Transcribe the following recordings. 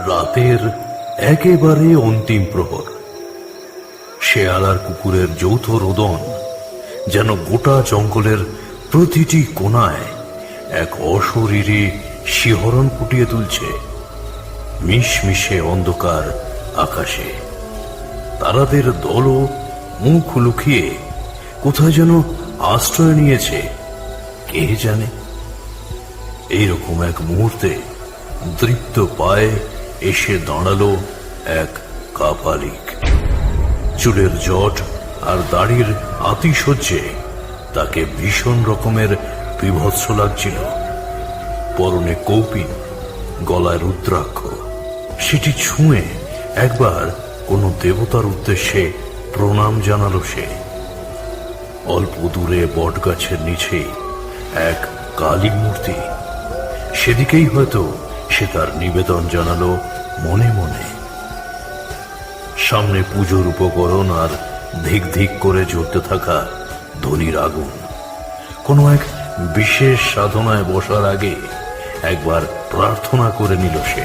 রাতের একেবারে অন্তিম প্রহর। শেয়াল আর কুকুরের যৌথ রোদন যেন গোটা জঙ্গলের প্রতিটি কোণায় এক অশরীরী শিহরণ ফুটিয়ে তুলছে। মিশমিশে অন্ধকার আকাশে তারাদের দলও মুখ লুকিয়ে কোথায় যেন আশ্রয় নিয়েছে, কে জানে। এইরকম এক মুহূর্তে দৃপ্ত পায়ে এসে দাঁড়ালো এক কাপালিক। চুলের জট আর দাড়ির আতিশয্যে তাকে ভীষণ রকমের বিভৎস লাগছিল। পরনে কৌপিন, গলায় রুদ্রাক্ষ। সেটি ছুঁয়ে একবার কোন দেবতার উদ্দেশ্যে প্রণাম জানালো সে। অল্প দূরে বটগাছের নিচেই এক কালী মূর্তি, সেদিকেই হয়তো সে তার নিবেদন জানালো মনে মনে। সামনে পুজোর উপকরণ আর ধিক ধিক করে জ্বলতে থাকা ধনির আগুন। কোনো এক বিশেষ সাধনায় বসার আগে একবার প্রার্থনা করে নিল সে।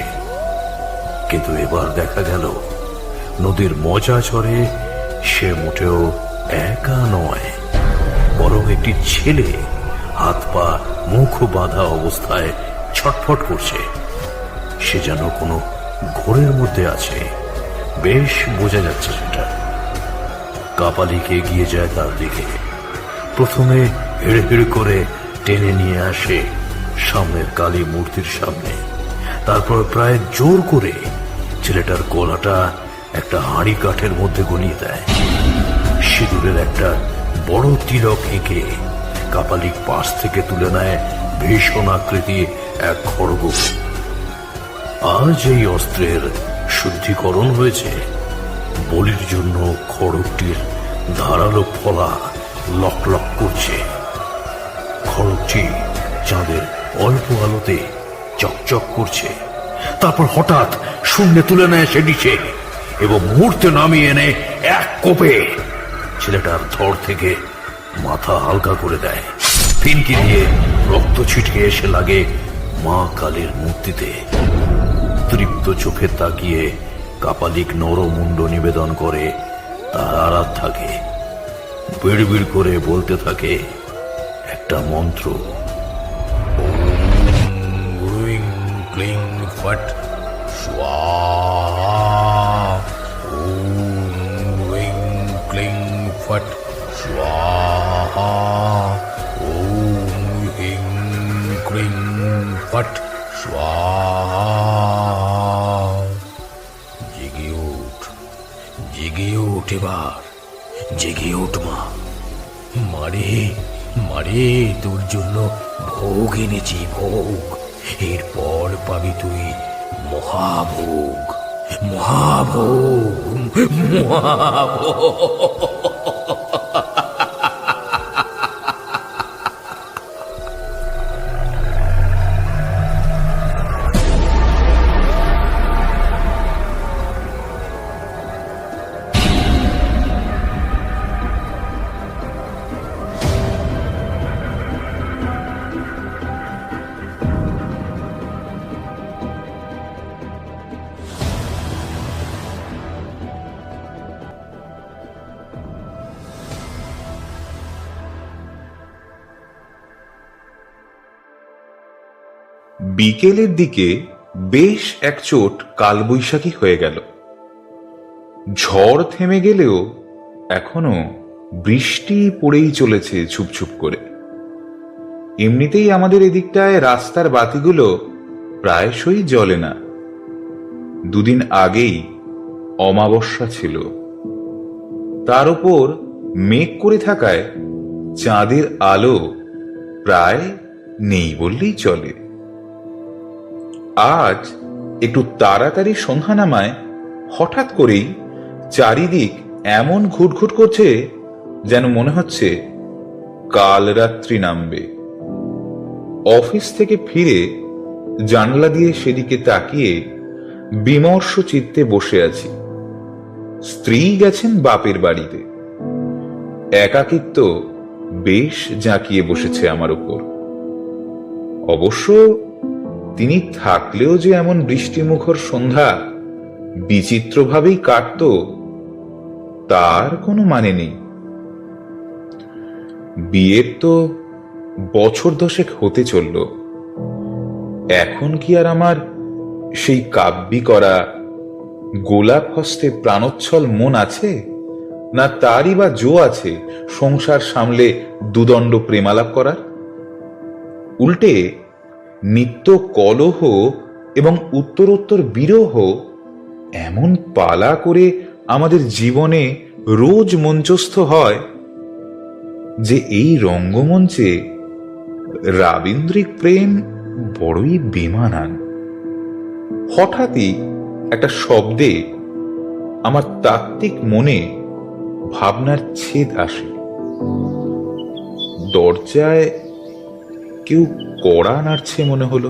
কিন্তু এবার দেখা গেল নদীর মজা চরে সে মোটেও একা নয়, বরং একটি ছেলে হাত পা মুখ বাঁধা অবস্থায় ছটফট করছে। সে যেন কোনো ঘোরের মধ্যে আছে, বেশ বোঝা যাচ্ছে সেটা। কাপালিক এগিয়ে যায় তার দিকে। প্রথমে হেড়ে হেড়ে করে টেনে নিয়ে আসে সামনের কালী মূর্তির সামনে। তারপর প্রায় জোর করে ছেলেটার গলাটা একটা হাঁড়ি কাঠের মধ্যে গলিয়ে দেয়। সিঁদুরের একটা বড় তিলক এঁকে কাপালিক পাশ থেকে তুলে নেয় ভীষণ আকৃতি এক খড়গ। আজ এই অস্ত্রের শুদ্ধিকরণ হয়েছে। বলির জন্য খড়গটির ধারালো ফলা লক লক করছে। খড়গটি চাঁদের অল্প আলোতে চকচক করছে। তারপর হঠাৎ শূন্যে তুলে নেয় সেটি সে, এবং মুহূর্তে নামিয়ে এনে এক কোপে ছেলেটার ধড় থেকে মাথা হালকা করে দেয়। ফিনকি দিয়ে রক্ত ছিটকে এসে লাগে মা কালীর মূর্তিতে। তৃপ্ত চোখে তাকিয়ে কাপালিক নরমুণ্ড নিবেদন করে তার আরাধ থাকে। বিড় বিড় করে বলতে থাকে একটা মন্ত্র। ওম ক্লিং ফট স্বাহা। ওম ক্লিং ফট স্বাহা। ওম ক্লিং ফট স্বাহা। জেগে উঠ, জেগে উঠ, এবার জেগে উঠ মা। মারে মারে, তোর জন্য ভোগ এনেছি, ভোগ। এরপর পাবি তুই মহাভোগ, মহাভোগ, মহাভোগ। বিকেলের দিকে বেশ একচোট কালবৈশাখী হয়ে গেল। ঝড় থেমে গেলেও এখনো বৃষ্টি পড়েই চলেছে ছুপছুপ করে। এমনিতেই আমাদের এদিকটায় রাস্তার বাতিগুলো প্রায়শই জ্বলে না। দুদিন আগেই অমাবস্যা ছিল, তার উপর মেঘ করে থাকায় চাঁদের আলো প্রায় নেই বললেই চলে। আজ একটু তাড়াতাড়ি সন্ধ্যা নামায় হঠাৎ করেই চারিদিক এমন ঘুটঘুট করছে যেন মনে হচ্ছে কাল রাত্রি নামবে। অফিস থেকে ফিরে জানলা দিয়ে সেদিকে তাকিয়ে বিমর্ষ চিত্তে বসে আছি। স্ত্রী গেছেন বাপের বাড়িতে। একাকিত্ব বেশ জাঁকিয়ে বসেছে আমার উপর। অবশ্য তিনি থাকলেও যে এমন বৃষ্টিমুখর সন্ধ্যা বিচিত্রভাবেই কাটত তার কোনো মানে নেই। বিয়ের তো বছর 10 হতে চলল, এখন কি আর আমার সেই কাব্যি করা গোলাপ হস্তে প্রাণোচ্ছল মন আছে, না তারই বা জো আছে সংসার সামলে দুদণ্ড প্রেমালাপ করার? উল্টে নিত্য কলহ এবং উত্তরোত্তর বিরহ এমন পালা করে আমাদের জীবনে রোজ মঞ্চস্থ হয় যে এই রঙ্গমঞ্চে রাবীন্দ্রিক প্রেম বড়ই বেমানান। হঠাৎই একটা শব্দে আমার তাত্ত্বিক মনে ভাবনার ছেদ আসে। দরজায় কেউ কড়া নাড়ছে মনে হলো।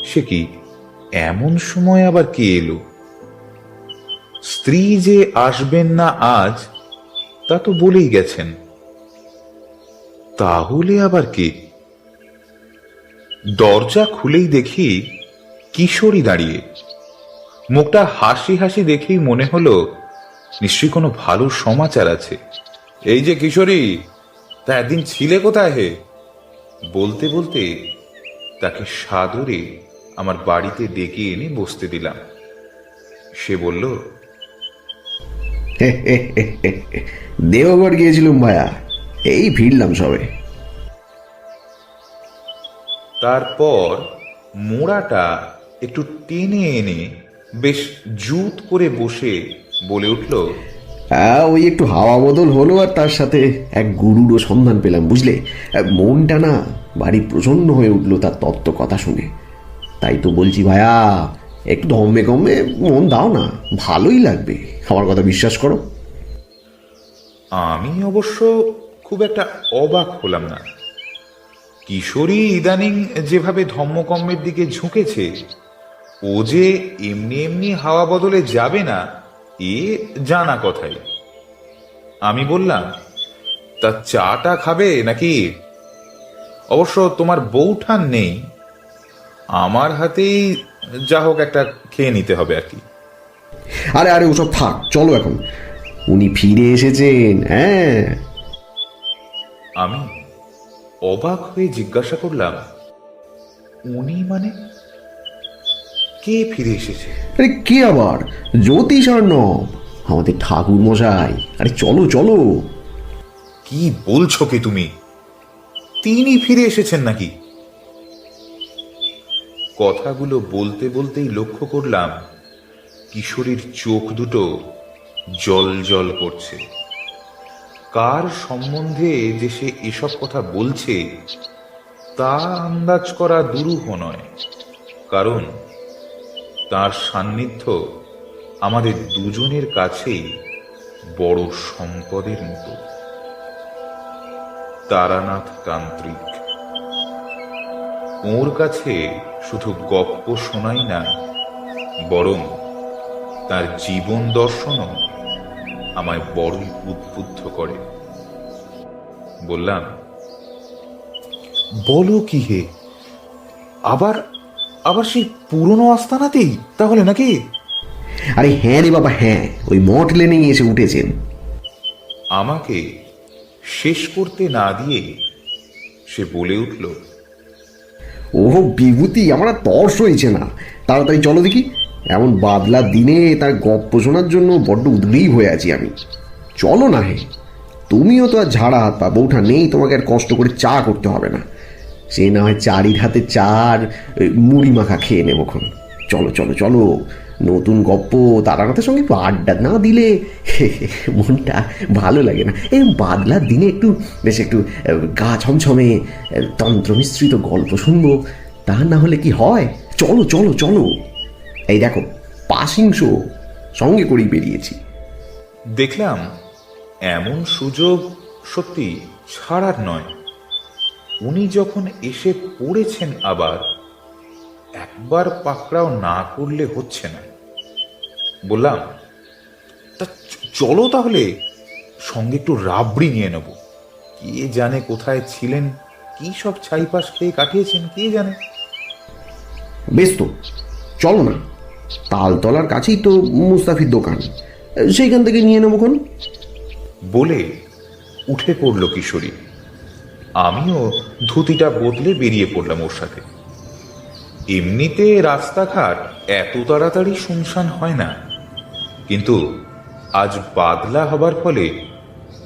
সে কি, এমন সময় আবার কে এলো? স্ত্রী যে আসবেন না আজ তা তো বলেই গেছেন, তাহলে আবার কে? দরজা খুলেই দেখি কিশোরী দাঁড়িয়ে। মুখটা হাসি হাসি দেখেই মনে হলো নিশ্চয়ই কোনো ভালো সমাচার আছে। এই যে কিশোরী, তা একদিন ছিলে কোথায় হে? বলতে বলতে তাকে সাদরে আমার বাড়িতে ডেকে এনে বসতে দিলাম। সে বলল, দেওঘর গিয়েছিলাম ভায়া, এই ফিরলাম সবে। তারপর মোড়াটা একটু টেনে এনে বেশ জুত করে বসে বলে উঠল, ওই একটু হাওয়া বদল হলো, আর তার সাথে এক গুরুরও সন্ধান পেলাম বুঝলে। মনটা না ভারী প্রসন্ন হয়ে উঠলো তার তত্ত্ব কথা শুনে। তাই তো বলছি ভায়া, একটু ধম্মে কমে মন দাও না, ভালোই লাগবে, আমার কথা বিশ্বাস করো। আমি অবশ্য খুব একটা অবাক হলাম না। কিশোরী ইদানিং যেভাবে ধম্মকম্মের দিকে ঝুঁকেছে, ও যে এমনি এমনি হাওয়া বদলে যাবে না এ জানা কথাই। আমি বললাম, তা চাটা খাবে নাকি? অবশ্য তোমার বউঠান নেই, আমার হাতেই যা হোক একটা খেয়ে নিতে হবে আর কি। আরে আরে ওসব থাক, চলো এখন, উনি ফিরে এসেছেন। হ্যাঁ। আমি অবাক হয়ে জিজ্ঞাসা করলাম, উনি মানে কে ফিরে এসেছে? আরে কে আবার? জ্যোতিষ অর্ণব, আমাদের ঠাকুর মশাই। আরে চলো চলো। কি বলছো কি তুমি? তিনি ফিরে এসেছেন নাকি? কথাগুলো বলতে বলতেই লক্ষ্য করলাম কিশোরীর চোখ দুটো জল জল করছে। কার সম্বন্ধে যে সে এসব কথা বলছে তা আন্দাজ করা দুরূহ নয়, কারণ তার সান্নিধ্য আমাদের দুজনের কাছেই বড় সম্পদের মতো। তারানাথ তান্ত্রিক, ওর কাছে শুধু গপ্প শোনাই না, বরং তার জীবন দর্শনও আমায় বড়ই উদ্বুদ্ধ করে। বললাম, বলো কি হে, আবার আবার সেই পুরনো আস্তানাতেই তাহলে নাকি? আরে হ্যাঁ রে বাবা, হ্যাঁ, ওই মঠ লেনেই এসে উঠেছেন। আমাকে শেষ করতে না দিয়ে সে বলে উঠল, ও বিভূতি, আমার আর তর্স হয়েছে না, তাড়াতাড়ি চলো দেখি। এমন বাদলার দিনে তার গপ্প শোনার জন্য বড্ড উদ্গ্রীব হয়ে আছি আমি। চলো না হে, তুমিও তো আর ঝাড়া হাত পা, বউঠা নেই, তোমাকে আর কষ্ট করে চা করতে হবে না। সে না হয় চারির হাতে চার মুড়ি মাখা খেয়ে নেবখন। চলো চলো চলো, নতুন গপ্প তারানাথের সঙ্গে একটু আড্ডা না দিলে মনটা ভালো লাগে না। এই বাদলার দিনে একটু বেশ একটু গা ছমছমে তন্ত্রমিশ্রিত গল্প শুনবো, তা না হলে কি হয়? চলো চলো চলো। এই দেখো, পাসিং শো সঙ্গে করেই বেরিয়েছি। দেখলাম এমন সুযোগ সত্যি ছাড়ার নয়। উনি যখন এসে পড়েছেন, আবার একবার পাকড়াও না করলে হচ্ছে না। বললাম, তা চলো তাহলে, সঙ্গে একটু রাবড়ি নিয়ে নেব। কে জানে কোথায় ছিলেন কি সব ছাইপাশ খেয়ে কাটিয়েছেন কে জানে। বেশ তো, চলো না, তালতলার কাছেই তো মুস্তাফির দোকান, সেইখান থেকে নিয়ে নেবোক্ষণ। বলে উঠে পড়ল কিশোরী। আমিও ধুতিটা বদলে বেরিয়ে পড়লাম ওর সাথে। এমনিতে রাস্তাঘাট এত তাড়াতাড়ি শুনশান হয় না, কিন্তু আজ বাদলা হবার ফলে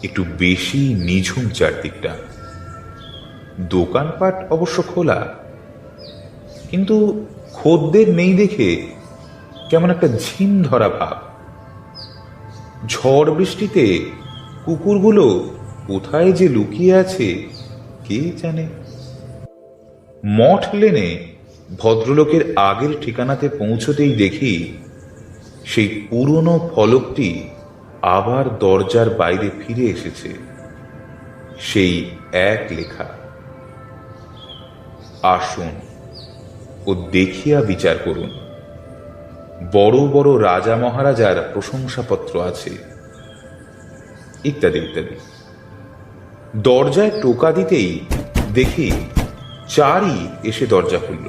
একটু বেশি নিঝুম চারদিকটা। দোকানপাট অবশ্য খোলা, কিন্তু খদ্দের নেই দেখে কেমন একটা ঝিম ধরা ভাব। ঝড় বৃষ্টিতে কুকুরগুলো কোথায় যে লুকিয়ে আছে কে জানে। মঠ লেনে ভদ্রলোকের আগের ঠিকানাতে পৌঁছতেই দেখি সেই পুরনো ফলকটি আবার দরজার বাইরে ফিরে এসেছে। সেই এক লেখা, আসুন ও দেখিয়া বিচার করুন। বড় বড় রাজা মহারাজার প্রশংসাপত্র আছে, ইত্যাদি ইত্যাদি। দরজায় টোকা দিতেই দেখি চারি এসে দরজা খুলল।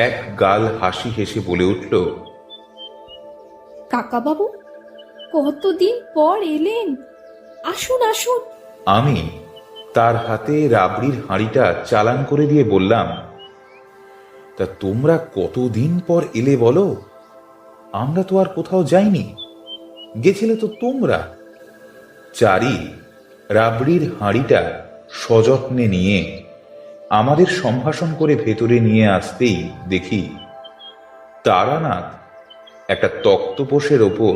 এক গাল হাসি হেসে বলে উঠল, কাকাবাবু, কতদিন পর এলেন, আসুন আসুন। আমি তার হাতে রাবড়ির হাঁড়িটা চালান করে দিয়ে বললাম, তা তোমরা কতদিন পর এলে বলো? আমরা তো আর কোথাও যাইনি, গেছিলে তো তোমরা। চারি রাবড়ির হাঁড়িটা সযত্নে নিয়ে আমাদের সম্ভাষণ করে ভেতরে নিয়ে আসতেই দেখি তারানাথ একটা তক্তপোষের ওপর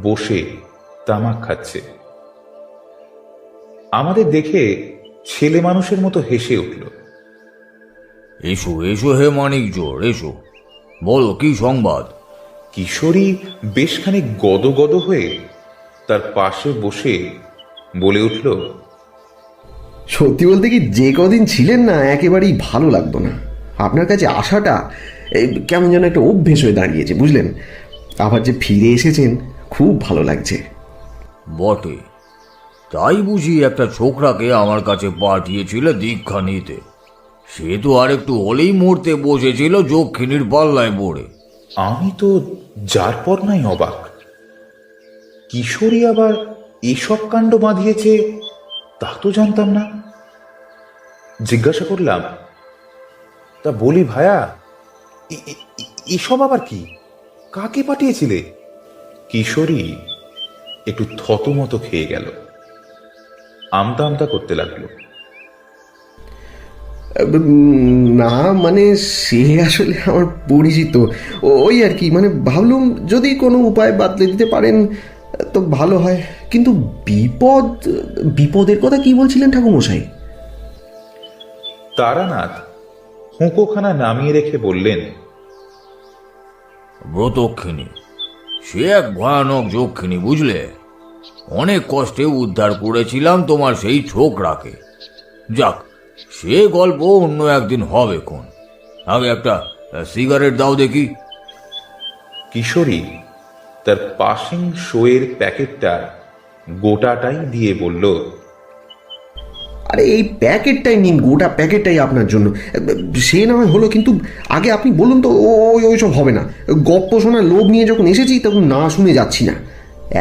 বসে তামাক খাচ্ছে। আমাদের দেখে ছেলে মানুষের মতো হেসে উঠল। এসো এসো হে মানিক জোর, এসো, বলো কি সংবাদ? কিশোরী বেশ খানিক গদগদ হয়ে তার পাশে বসে বলে উঠল, সত্যি বলতে কি, যে কদিন ছিলেন না একেবারেই ভালো লাগতো না। আপনার কাছে আসাটা কেমন যেন একটা অভ্যেস হয়ে দাঁড়িয়েছে, বুঝলেন। আবার যে ফিরে এসেছেন, খুব ভালো লাগছে। বটে, তাই বুঝি একটা ছোকরাকে আমার কাছে পাঠিয়েছিল দীক্ষা নিতে। সে তো আর একটু হলেই মরতে বসেছিল যক্ষিণীর পাল্লায় পড়ে। আমি তো যার পর নাই অবাক। কিশোরী আবার এসব কাণ্ড বাঁধিয়েছে তা তো জানতাম না। জিজ্ঞাসা করলাম, তা বলি ভায়া, এসব আবার কি? কাকে পাঠিয়েছিলে? কিশোরী একটু থতমত খেয়ে গেল, আমতা আমতা করতে লাগলো। না মানে, সে আসলে আমার পরিচিত, ওই আর কি। মানে ভাবলুম যদি কোনো উপায় বাতলে দিতে পারেন তো ভালো হয়। কিন্তু বিপদের কথা কি বলছিলেন ঠাকুরমশাই? তারানাথ হুঁকোখানা নামিয়ে রেখে বললেন, ব্রতক্ষিণী, সে এক ভয়ানক যক্ষিণী, বুঝলে। অনেক কষ্টে উদ্ধার করেছিলাম তোমার সেই ছোকরাকে। যাক, সে গল্প অন্য একদিন হবে কোন। আগে একটা সিগারেট দাও দেখি। কিশোরী তার পাসিং শোয়ের প্যাকেটটা গোটাটাই দিয়ে বলল, আরে এই প্যাকেটটাই নিন, গোটা প্যাকেটটাই আপনার জন্য। সে না হয় হলো, কিন্তু আগে আপনি বলুন তো। ওইসব হবে না। গপ্প শোনার লোভ নিয়ে যখন এসেছি তখন না শুনে যাচ্ছি না।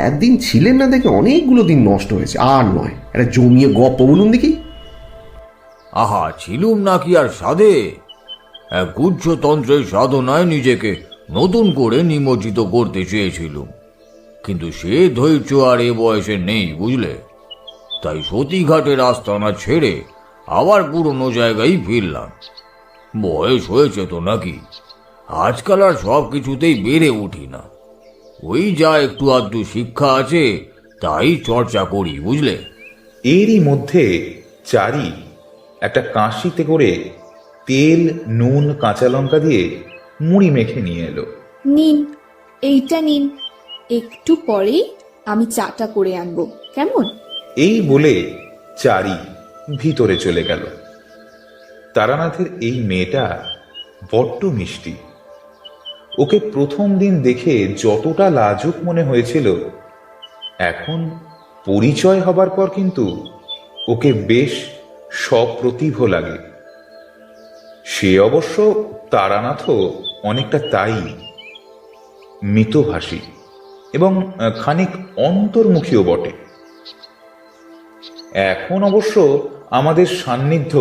একদিন ছিলেন না দেখে অনেকগুলো দিন নষ্ট হয়েছে। আর নয়, একটা জমিয়ে গপ্প বলুন দেখি। আহা, ছিলুম নাকি আর সাধে? এক গুচ্ছতন্ত্রের সাধনায় নিজেকে নতুন করে নিমজ্জিত করতে চেয়েছিলুম, কিন্তু সে ধৈর্য আর এ বয়সে নেই, বুঝলে। তাই সতীঘাটের আস্তানা ছেড়ে আবার পুরনো জায়গায় ফিরলাম। বয়স হয়েছে তো নাকি, আজকাল আর সব কিছুতেই বেড়ে উঠি না। ওই যা একটু আধটু শিক্ষা আছে তাই চর্চা করি, বুঝলে। এরই মধ্যে চারি একটা কাঁশিতে করে তেল, নুন, কাঁচা লঙ্কা দিয়ে মুড়ি মেখে নিয়ে এলো। নিন, এইটা নিন, একটু পরেই আমি চাটা করে আনবো, কেমন? এই বলে চারি ভিতরে চলে গেল। তারানাথের এই মেয়েটা বড্ড মিষ্টি। ওকে প্রথম দিন দেখে যতটা লাজুক মনে হয়েছিল, এখন পরিচয় হবার পর কিন্তু ওকে বেশ সপ্রতিভ লাগে। সে অবশ্য তারানাথও অনেকটা তাই, মিতভাষী এবং খানিক অন্তর্মুখীও বটে। এখন অবশ্য আমাদের সান্নিধ্য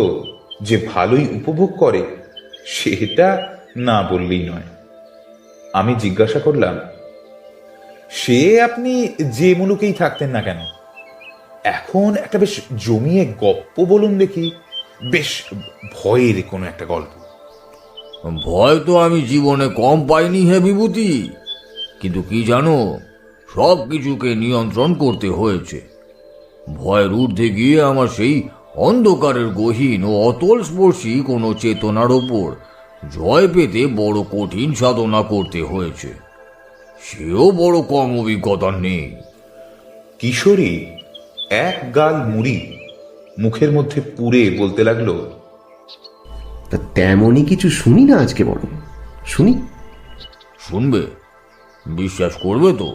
যে ভালোই উপভোগ করে সেটা না বললেই নয়। আমি জিজ্ঞাসা করলাম, সে আপনি যে মুলুকেই থাকতেন না কেন, এখন একটা বেশ জমিয়ে গপ্প বলুন দেখি, বেশ ভয়ের কোনো একটা গল্প। ভয় তো আমি জীবনে কম পাইনি হে বিভূতি, কিন্তু কি জানো, সব কিছুকে নিয়ন্ত্রণ করতে হয়েছে। ভয়ের ঊর্ধ্বে গিয়ে আমার সেই অন্ধকারের গহীন ও অতল স্পর্শী কোনো চেতনার ওপর জয় পেতে বড় কঠিন সাধনা করতে হয়েছে। সেও বড় কম অভিজ্ঞতা নেই। কিশোরী এক গাল মুড়ি মুখের মধ্যে পুরে বলতে লাগলো, তা তেমনই কিছু শুনি না আজকে, বলো শুনি। শুনবে? বিশ্বাস করবে তো?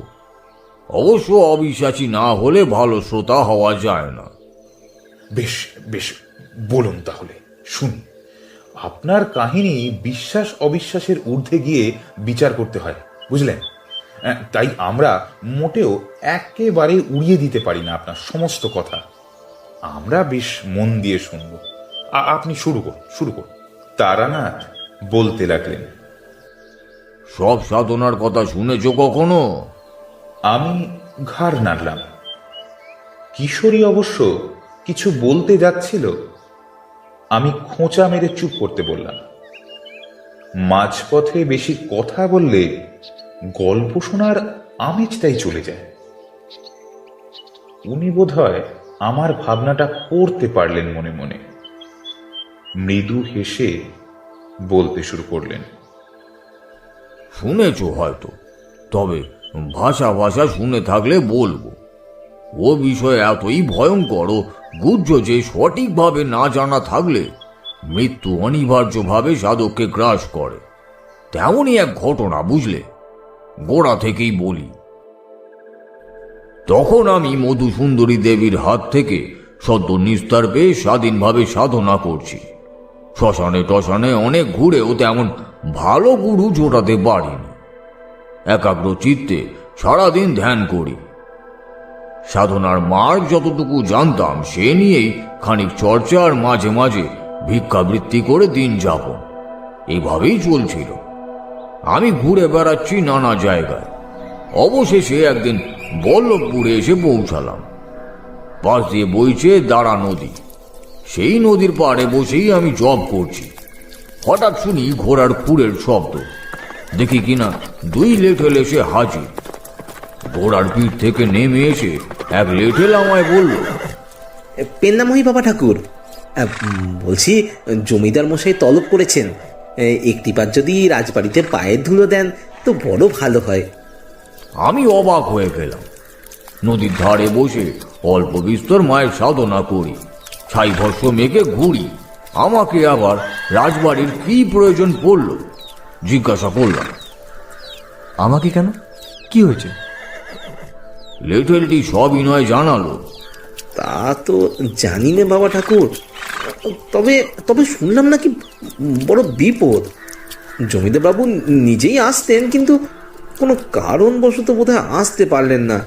অবশ্য অবিশ্বাসী না হলে ভালো শ্রোতা হওয়া যায় না। বেশ বেশ, বলুন তাহলে শুনি। আপনার কাহিনী বিশ্বাস অবিশ্বাসের ঊর্ধ্বে গিয়ে বিচার করতে হয়, বুঝলেন? তাই আমরা মোটেও একেবারে উড়িয়ে দিতে পারি না আপনার সমস্ত কথা। আমরা বেশ মন দিয়ে শুনব। আপনি শুরু করুন। তারানাথ বলতে লাগলেন, সব সাধনার কথা শুনেছ কখনো? আমি ঘাড় নাড়লাম। কিশোরী অবশ্য কিছু বলতে যাচ্ছিল, আমি খোঁচা মেরে চুপ করতে বললাম। মাঝপথে বেশি কথা বললে গল্প শোনার আমেজটাই চলে যায়। উনি বোধহয় আমার ভাবনাটা পড়তে পারলেন মনে মনে। মৃদু হেসে বলতে শুরু করলেন, শুনেছ হয়তো, তবে ভাষা ভাষা শুনে থাকলে বলবো। ও বিষয় এতই ভয়ঙ্কর ও গুহ্য যে সঠিকভাবে না জানা থাকলে মৃত্যু অনিবার্যভাবে সাধককে গ্রাস করে। তেমনই এক ঘটনা, বুঝলে? গোড়া থেকেই বলি। তখন আমি মধুসুন্দরী দেবীর হাত থেকে সদ্য নিস্তার পেয়ে স্বাধীনভাবে সাধনা করছি। শ্মশানে টশানে অনেক ঘুরেও তেমন ভালো গুরু জোটাতে পারিনি। একাগ্র চিত্তে সারাদিন ধ্যান করি। সাধনার মার্গ যতটুকু জানতাম সে নিয়েই খানিক চর্চা আর মাঝে মাঝে ভিক্ষাবৃত্তি করে দিন যাপন, এভাবেই চলছিল। আমি ঘুরে বেড়াচ্ছি নানা জায়গায়। অবশেষে একদিন বল্লভপুরে এসে পৌঁছালাম। পাশ দিয়ে বইছে দাঁড়া নদী। সেই নদীর পাড়ে বসেই আমি জব করছি। হঠাৎ শুনি ঘোড়ার খুরের শব্দ। দেখি কিনা দুই লেঠেল এসে হাজির। ঘোড়ার পিঠ থেকে নেমে এসে এক লেঠেল আমায় বলল, পেন্নাময়ী বাবা ঠাকুর, বলছি জমিদার মশাই তলব করেছেন, একটিবার যদি রাজবাড়িতে পায়ের ধুলো দেন তো বড় ভালো হয়। আমি অবাক হয়ে গেলাম। নদীর ধারে বসে অল্প বিস্তর মায়ের সাধনা করি, ছাই ভস্য মেঘে ঘুরি। আমাকে আবার রাজবাড়ির কি প্রয়োজন পড়ল? জিজ্ঞাসা করলাম, আমাকে কেন? কি হয়েছে? লেটেলটি সবিনয় জানালো, তা তো জানি না বাবা ঠাকুর, তবে তবে শুনলাম নাকি বড় বিপদ। জমিদার বাবু নিজেই আসতেন, কিন্তু কোনো কারণবশত বোধহয় আসতে পারলেন না।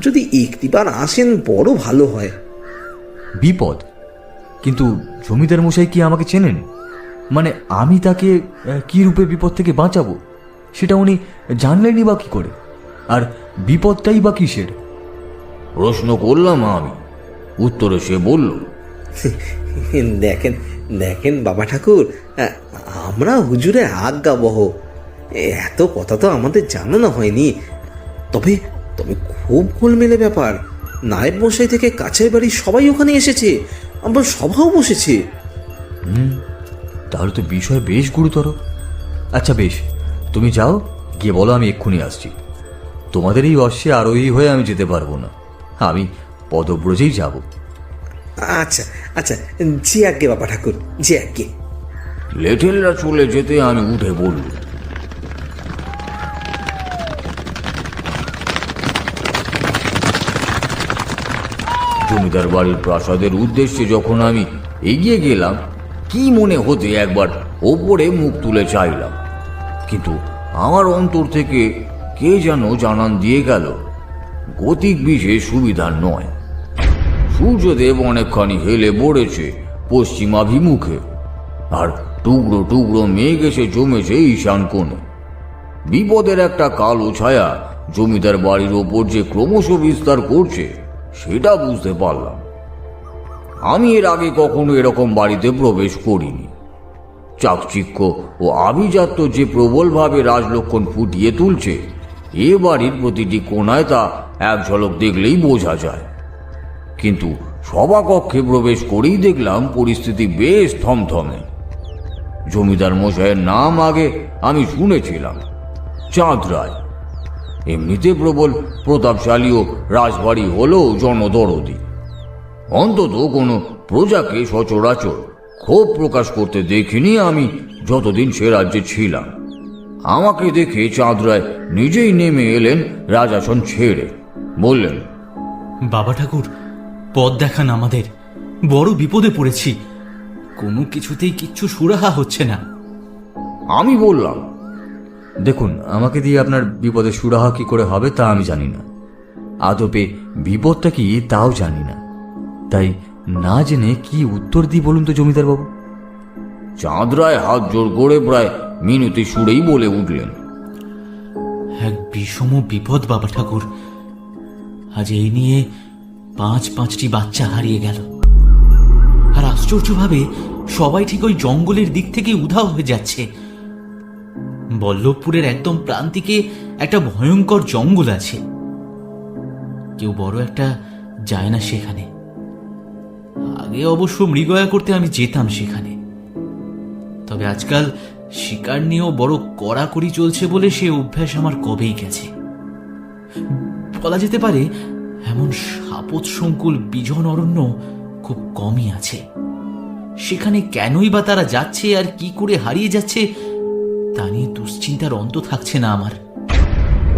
যদি একটিবার আসেন বড় ভালো হয়। বিপদ? কিন্তু জমিদার মশাই কি আমাকে চেনেন? মানে আমি তাকে কি রূপে বিপদ থেকে বাঁচাবো সেটা উনি জানলেনই বা কি করে? আর বিপদটাই বা কিসের? প্রশ্ন করলাম আমি। উত্তরে সে বলল, দেখেন দেখেন বাবা ঠাকুর, আমরা হুজুরের আজ্ঞাবহ, এত কথা তো আমাদের জানানো হয়নি। তবে তবে খুব গোলমেলে ব্যাপার। নায়েব মশাই থেকে কাছের বাড়ি সবাই ওখানে এসেছে, আমরা সভাও বসেছে। তাহলে তো বিষয় বেশ গুরুতর। আচ্ছা বেশ, তুমি যাও, গিয়ে বলো আমি এক্ষুনি আসছি। তোমাদের এই অশ্বে আরোহী হয়ে আমি যেতে পারবো না, আমি পদব্রজেই যাব। আচ্ছা আচ্ছা, যে আজ্ঞে বাবা ঠাকুর, যে আজ্ঞে। লেটেলরা চলে যেতে আমি উঠে বলল, জমিদার বাড়ির প্রাসাদের উদ্দেশ্যে যখন আমি এগিয়ে গেলাম, কি মনে হতে একবার ওপরে মুখ তুলে চাইলাম, কিন্তু আমার অন্তর থেকে কে যেন জানান দিয়ে গেল গতিক বিশেষ সুবিধার নয়। সূর্যদেব অনেকখানি হেলে পড়েছে পশ্চিমাভিমুখে, আর টুকরো টুকরো মেঘ এসে জমেছে ঈশান কোণে। বিপদের একটা কালো ছায়া জমিদার বাড়ির ওপর যে ক্রমশ বিস্তার করছে সেটা বুঝতে পারলাম। আমি এর আগে কখনো এরকম বাড়িতে প্রবেশ করিনি। চাকচিক্য ও আভিজাত্য যে প্রবলভাবে রাজলক্ষণ ফুটিয়ে তুলছে এ বাড়ির প্রতিটি কোণায় তা এক ঝলক দেখলেই বোঝা যায়। কিন্তু সভাকক্ষে প্রবেশ করেই দেখলাম পরিস্থিতি বেশ থমথমে। জমিদার মশাইয়ের নাম আগে আমি শুনেছিলাম, চাঁদ রায়। এমনিতে প্রবল প্রতাপশালী ও রাজবাড়ি হলেও জনদরদি। অন্তত কোনো প্রজাকে সচরাচর ক্ষোভ প্রকাশ করতে দেখিনি আমি যতদিন সে রাজ্যে ছিলাম। আমাকে দেখে চাঁদ রায় নিজেই নেমে এলেন রাজাসন ছেড়ে, বললেন, বাবা ঠাকুর, পথ দেখান আমাদের, বড় বিপদে পড়েছি, কোনো কিছুতেই কিচ্ছু সুরাহা হচ্ছে না। আমি বললাম, দেখুন, আমাকে দিয়ে আপনার বিপদের সুরাহা কি করে হবে তা আমি জানি না, আদপে বিপদটা কি তাও জানি না, তাই না জেনে কি উত্তর দিই বলুন তো জমিদার বাবু। চাঁদ রায় হাত জোর করে প্রায় মিনতি সুরেই বলে উঠলেন, এক বিষম বিপদ বাবা ঠাকুর। আজ এই নিয়ে 5টি বাচ্চা হারিয়ে গেল, আর আশ্চর্যভাবে সবাই ঠিক ওই জঙ্গলের দিক থেকে উধাও হয়ে যাচ্ছে। বল্লভপুরের একদম প্রান্তিকে একটা ভয়ঙ্কর জঙ্গল আছে, কেউ বড় একটা যায় না সেখানে। আগে অবশ্য মৃগয়া করতে আমি যেতাম সেখানে, তবে আজকাল শিকার নিয়েও বড় কড়াকড়ি চলছে বলে সে অভ্যাস আমার কবেই গেছে। বলা যেতে পারে এমন সাপত সংকুল বিজন অরণ্য খুব কমই আছে। সেখানে কেনই বা তারা যাচ্ছে আর কি করে হারিয়ে যাচ্ছে তা নিয়ে দুশ্চিন্তার অন্ত থাকছে না আমার।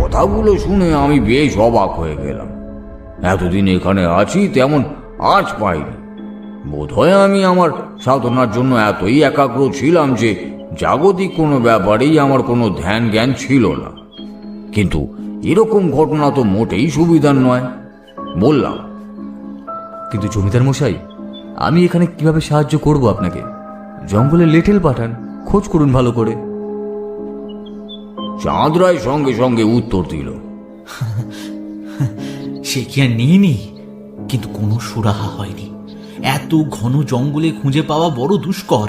কথাগুলো শুনে আমি বেশ অবাক হয়ে গেলাম। এতদিন এখানে আছি তেমন আজ পাইনি। বোধহয় আমি আমার সাধনার জন্য এতই একাগ্র ছিলাম যে জাগতিক কোনো ব্যাপারেই আমার কোনো ধ্যান জ্ঞান ছিল না। কিন্তু এরকম ঘটনা তো মোটেই সুবিধার নয়। বললাম, কিন্তু জমিদার মশাই, আমি এখানে কিভাবে সাহায্য করব আপনাকে? জঙ্গলে লেটেল পাঠান, খোঁজ করুন ভালো করে। চাঁদ রায় সঙ্গে সঙ্গে উত্তর দিল, সে কি আর নিইনি, কিন্তু কোনো সুরাহা হয়নি। এত ঘন জঙ্গলে খুঁজে পাওয়া বড় দুষ্কর,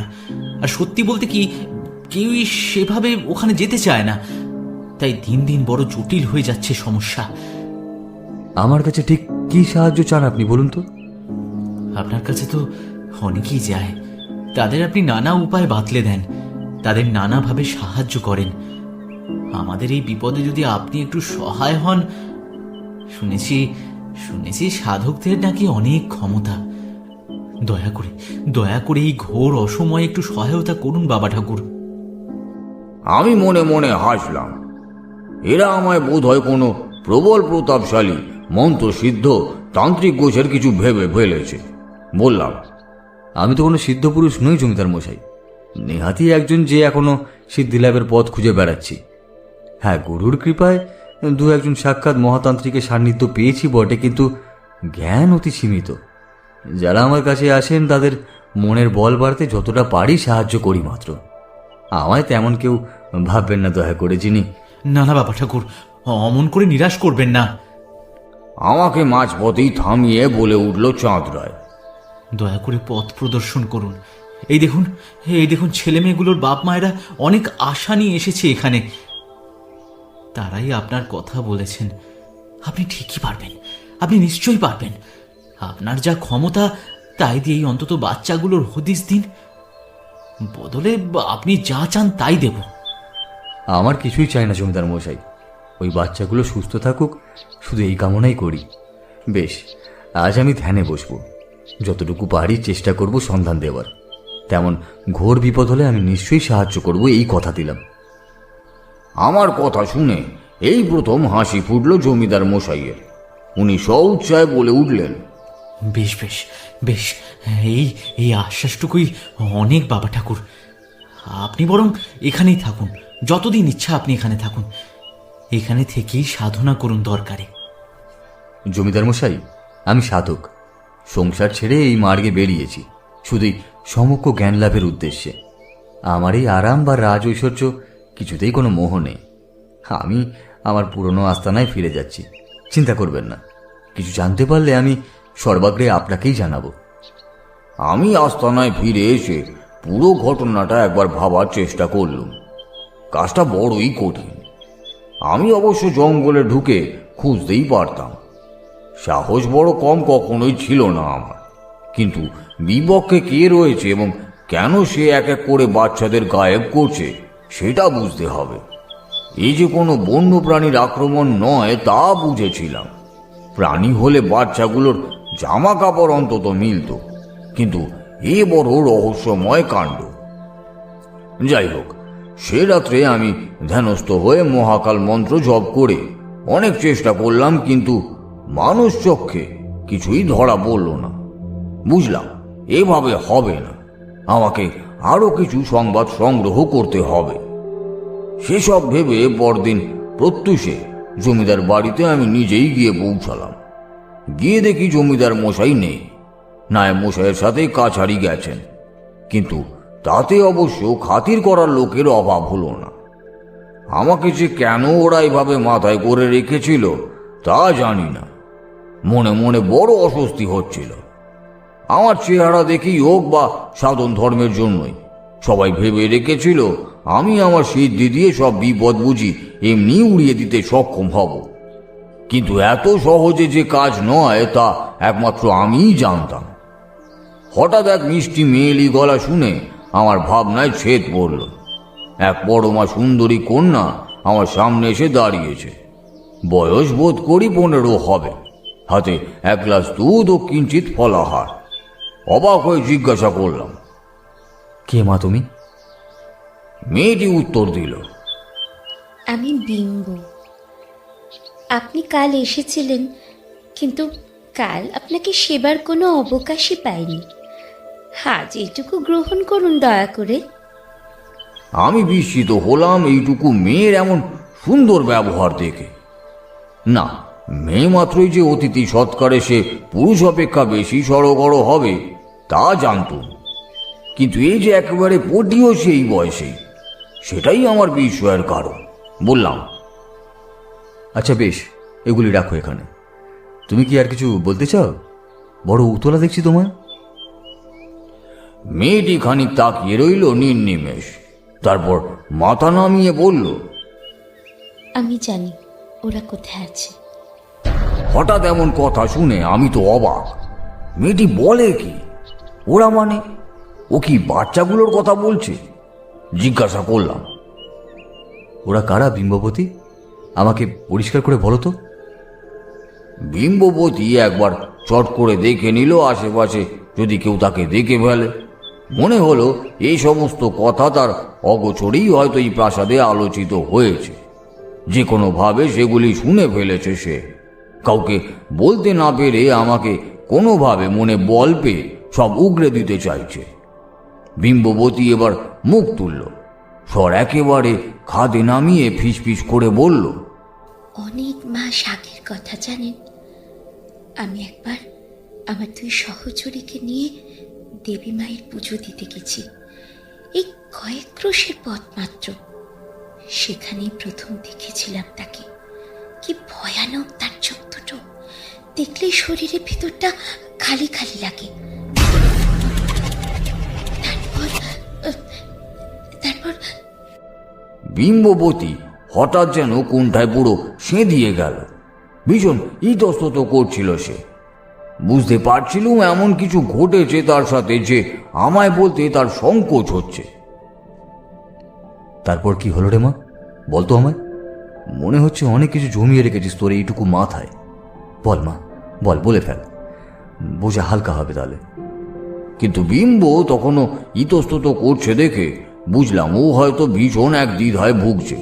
আর সত্যি বলতে কি কেউই সেভাবে ওখানে যেতে চায় না। তাই দিন দিন বড় জটিল হয়ে যাচ্ছে সমস্যা। আমার কাছে ঠিক কি সাহায্য চান আপনি বলুন তো? আপনার কাছে তো অনেকেই যায়, তাদের আপনি নানা উপায় বাতলে দেন, তাদের নানাভাবে সাহায্য করেন। আমাদের এই বিপদে যদি আপনি একটু সহায় হন। শুনেছি সাধকদের নাকি অনেক ক্ষমতা। দয়া করে এই ঘোর অসময়ে একটু সহায়তা করুন বাবা ঠাকুর। আমি মনে মনে হাসলাম। এরা আমায় বোধ হয় কোনো প্রবল প্রতাপশালী মন্ত্রসিদ্ধ তান্ত্রিক গোছের কিছু ভেবে ফেলেছে। বললাম, আমি তো কোনো সিদ্ধ পুরুষ নই জমিদার মশাই, নেহাতি একজন যে এখনো সিদ্ধিলাভের পথ খুঁজে বেড়াচ্ছি। হ্যাঁ, গুরুর কৃপায় দু একজন সাক্ষাৎ মহাতান্ত্রিকের সান্নিধ্য পেয়েছি বটে, কিন্তু জ্ঞান অতি সীমিত। যারা আমার কাছে আসেন তাদের মনের বল বাড়তে যতটা পারি সাহায্য করি মাত্র। আমায় তেমন কেউ ভাববেন না দয়া করে যিনি। না বাবা ঠাকুর, অমন করে নিরাশ করবেন না। আমাকে মাঝপথেই থামিয়ে বলে উঠল চাঁদ রায়, দয়া করে পথ প্রদর্শন করুন। এই দেখুন ছেলে মেয়েগুলোর বাপ মায়েরা অনেক আশা নিয়ে এসেছে এখানে। তারাই আপনার কথা বলেছেন। আপনি ঠিকই পারবেন, আপনি নিশ্চয়ই পারবেন। আপনার যা ক্ষমতা তাই দিয়েই অন্তত বাচ্চাগুলোর হদিস দিন, বদলে আপনি যা চান তাই দেব। আমার কিছুই চাই না জমিদার মশাই, ওই বাচ্চাগুলো সুস্থ থাকুক, শুধু এই কামনাই করি। বেশ, আজ আমি ধ্যানে বসবো, যতটুকু পারি চেষ্টা করব সন্ধান দেওয়ার। তেমন ঘোর বিপদ হলে আমি নিশ্চয়ই সাহায্য করব, এই কথা দিলাম। আমার কথা শুনে এই প্রথম হাসি ফুটল জমিদার মশাইয়ের। উনি স্বউচ্ছ্বায় বলে উঠলেন, বেশ বেশ বেশ, এই এই আশ্বাসটুকুই অনেক বাবা ঠাকুর। আপনি বরং এখানেই থাকুন, যতদিন ইচ্ছা আপনি এখানে থাকুন। এখানে থেকেই সাধনা করুন দরকারে। জমিদার মশাই, আমি সাধক। সংসার ছেড়ে এই মার্গে বেরিয়েছি শুধুই সমগ্র জ্ঞান লাভের উদ্দেশ্যে। আমার এই আরাম বা রাজ ঐশ্বর্য কিছুতেই কোনো মোহ নেই। আমি আমার পুরনো আস্তানায় ফিরে যাচ্ছি, চিন্তা করবেন না। কিছু জানতে পারলে আমি সর্বাগ্রে আপনাকেই জানাবো। আমি আস্তানায় ফিরে এসে পুরো ঘটনাটা একবার ভাবার চেষ্টা করলুম। কাজটা বড়ই কঠিন। আমি অবশ্য জঙ্গলে ঢুকে খুঁজতেই পারতাম, সাহস বড় কম কখনোই ছিল না আমার। কিন্তু বিপক্ষে কে রয়েছে এবং কেন সে এক এক করে বাচ্চাদের গায়েব করছে সেটা বুঝতে হবে। এই যে কোনো বন্য প্রাণীর আক্রমণ নয় তা বুঝেছিলাম। প্রাণী হলে বাচ্চাগুলোর জামা কাপড় অন্তত মিলত, কিন্তু এ বড় রহস্যময় কাণ্ড। যাই হোক, সে রাত্রে আমি ধ্যানস্থ হয়ে মহাকাল মন্ত্র জপ করে অনেক চেষ্টা করলাম, কিন্তু মানুষ চক্ষে কিছুই ধরা পড়ল না। বুঝলাম এভাবে হবে না, আমাকে আরো কিছু সংবাদ সংগ্রহ করতে হবে। সেসব ভেবে পরদিন প্রত্যুষে জমিদার বাড়িতে আমি নিজেই গিয়ে পৌঁছালাম। গিয়ে দেখি জমিদার মশাই নেই, নায়েব মশাইয়ের সাথে কাছারি গেছেন। কিন্তু তাতে অবশ্য খাতির করার লোকের অভাব হলো না। আমাকে যে কেন ওরা এভাবে মাথায় করে রেখেছিল তা জানি না। মনে মনে বড় অস্বস্তি হচ্ছিল। আমার চেহারা দেখেই হোক বা সাধন ধর্মের জন্যই সবাই ভেবে রেখেছিল আমি আমার সিদ্ধি দিয়ে সব বিপদ বুঝি এমনি উড়িয়ে দিতে সক্ষম হব। কিন্তু এত সহজে যে কাজ নয় তা একমাত্র আমিই জানতাম। হঠাৎ এক মিষ্টি মেয়েলি গলা শুনে আমার ভাবনায় ছেদ পড়ল। এক পরমা সুন্দরী কন্যা আমার সামনে এসে দাঁড়িয়েছে। বয়স বোধ করি 15 হবে। হাতে এক গ্লাস দুধ ও কিঞ্চিত ফলাহার। অবাক হয়ে জিজ্ঞাসা করলাম, কে মা তুমি? মেয়েটি উত্তর দিল, আমি বিম্ব। আপনি কাল এসেছিলেন, কিন্তু কাল আপনাকে সেবার কোনো অবকাশই পাইনি। আজ এইটুকু গ্রহণ করুন দয়া করে। আমি বিস্মিত হলাম এইটুকু মেয়ের এমন সুন্দর ব্যবহার দেখে। না, মেয়ে মাত্রই যে অতিথি সৎকারে সে পুরুষ অপেক্ষা বেশি সড়গড় হবে তা জানতুম, কিন্তু এই যে একেবারে পটিও সেই বয়সেই, সেটাই আমার বিস্ময়ের কারণ। বললাম, আচ্ছা বেশ, এগুলি রাখো এখানে। তুমি কি আর কিছু বলতে চাও? বড় উতলা দেখছি তোমার। মেয়েটি খানিক তাকিয়ে রইল নির্নিমেষ, তারপর মাথা নামিয়ে বলল, আমি জানি ওরা কোথায় আছে। হঠাৎ এমন কথা শুনে আমি তো অবাক। মেয়েটি বলে কি? ওরা মানে ও কি বাচ্চাগুলোর কথা বলছে? জিজ্ঞাসা করলাম, ওরা কারা বিম্ববতী? আমাকে পরিষ্কার করে বলো তো। বিম্ববতী একবার চট করে দেখে নিল আশেপাশে যদি কেউ তাকে দেখে ফেলে। মনে হলো এই সমস্ত কথা তার অগোচরেই হয়তো এই প্রাসাদে আলোচিত হয়েছে। যে কোনোভাবে সেগুলি শুনে ফেলেছে সে। কাউকে বলতে না পেরে আমাকে কোনোভাবে মনে বল পেয়ে সব উগরে দিতে চাইছে। বিম্ববতী এবার মুখ তুলল, স্বর একেবারে খাদে নামিয়ে ফিসফিস করে বলল, অনেক মাস আগের কথা জানেন, আমি একবার আমার 2 সহচরীকে নিয়ে দেবী মায়ের পুজো দিতে গেছি। এই কয়েক ক্রোশের পথ মাত্র। সেখানেই প্রথম দেখেছিলাম তাকে। কি ভয়ানক তার চোখ দুটো! দেখলেই শরীরের ভিতরটা খালি খালি লাগে। তারপর বিম্ববতী হঠাৎ যেন কোনটায় পুরো সেঁধিয়ে গেল। ভীষণ ইতস্তত করছিল সে। বুঝতে পারছিলুম এমন কিছু ঘটেছে তার সাথে যে আমায় বলতে তার সংকোচ হচ্ছে। তারপর কি হলো রে মা, বলতো আমায়। মনে হচ্ছে অনেক কিছু জমিয়ে রেখেছিস তোর এইটুকু মাথায়। বল মা, বল, বলে ফেল, বোঝা হালকা হবে তাহলে। কিন্তু বিম্ব তখনও ইতস্তত করছে দেখে বুঝলাম ও হয়তো ভীষণ এক দ্বিধায় ভুগছে।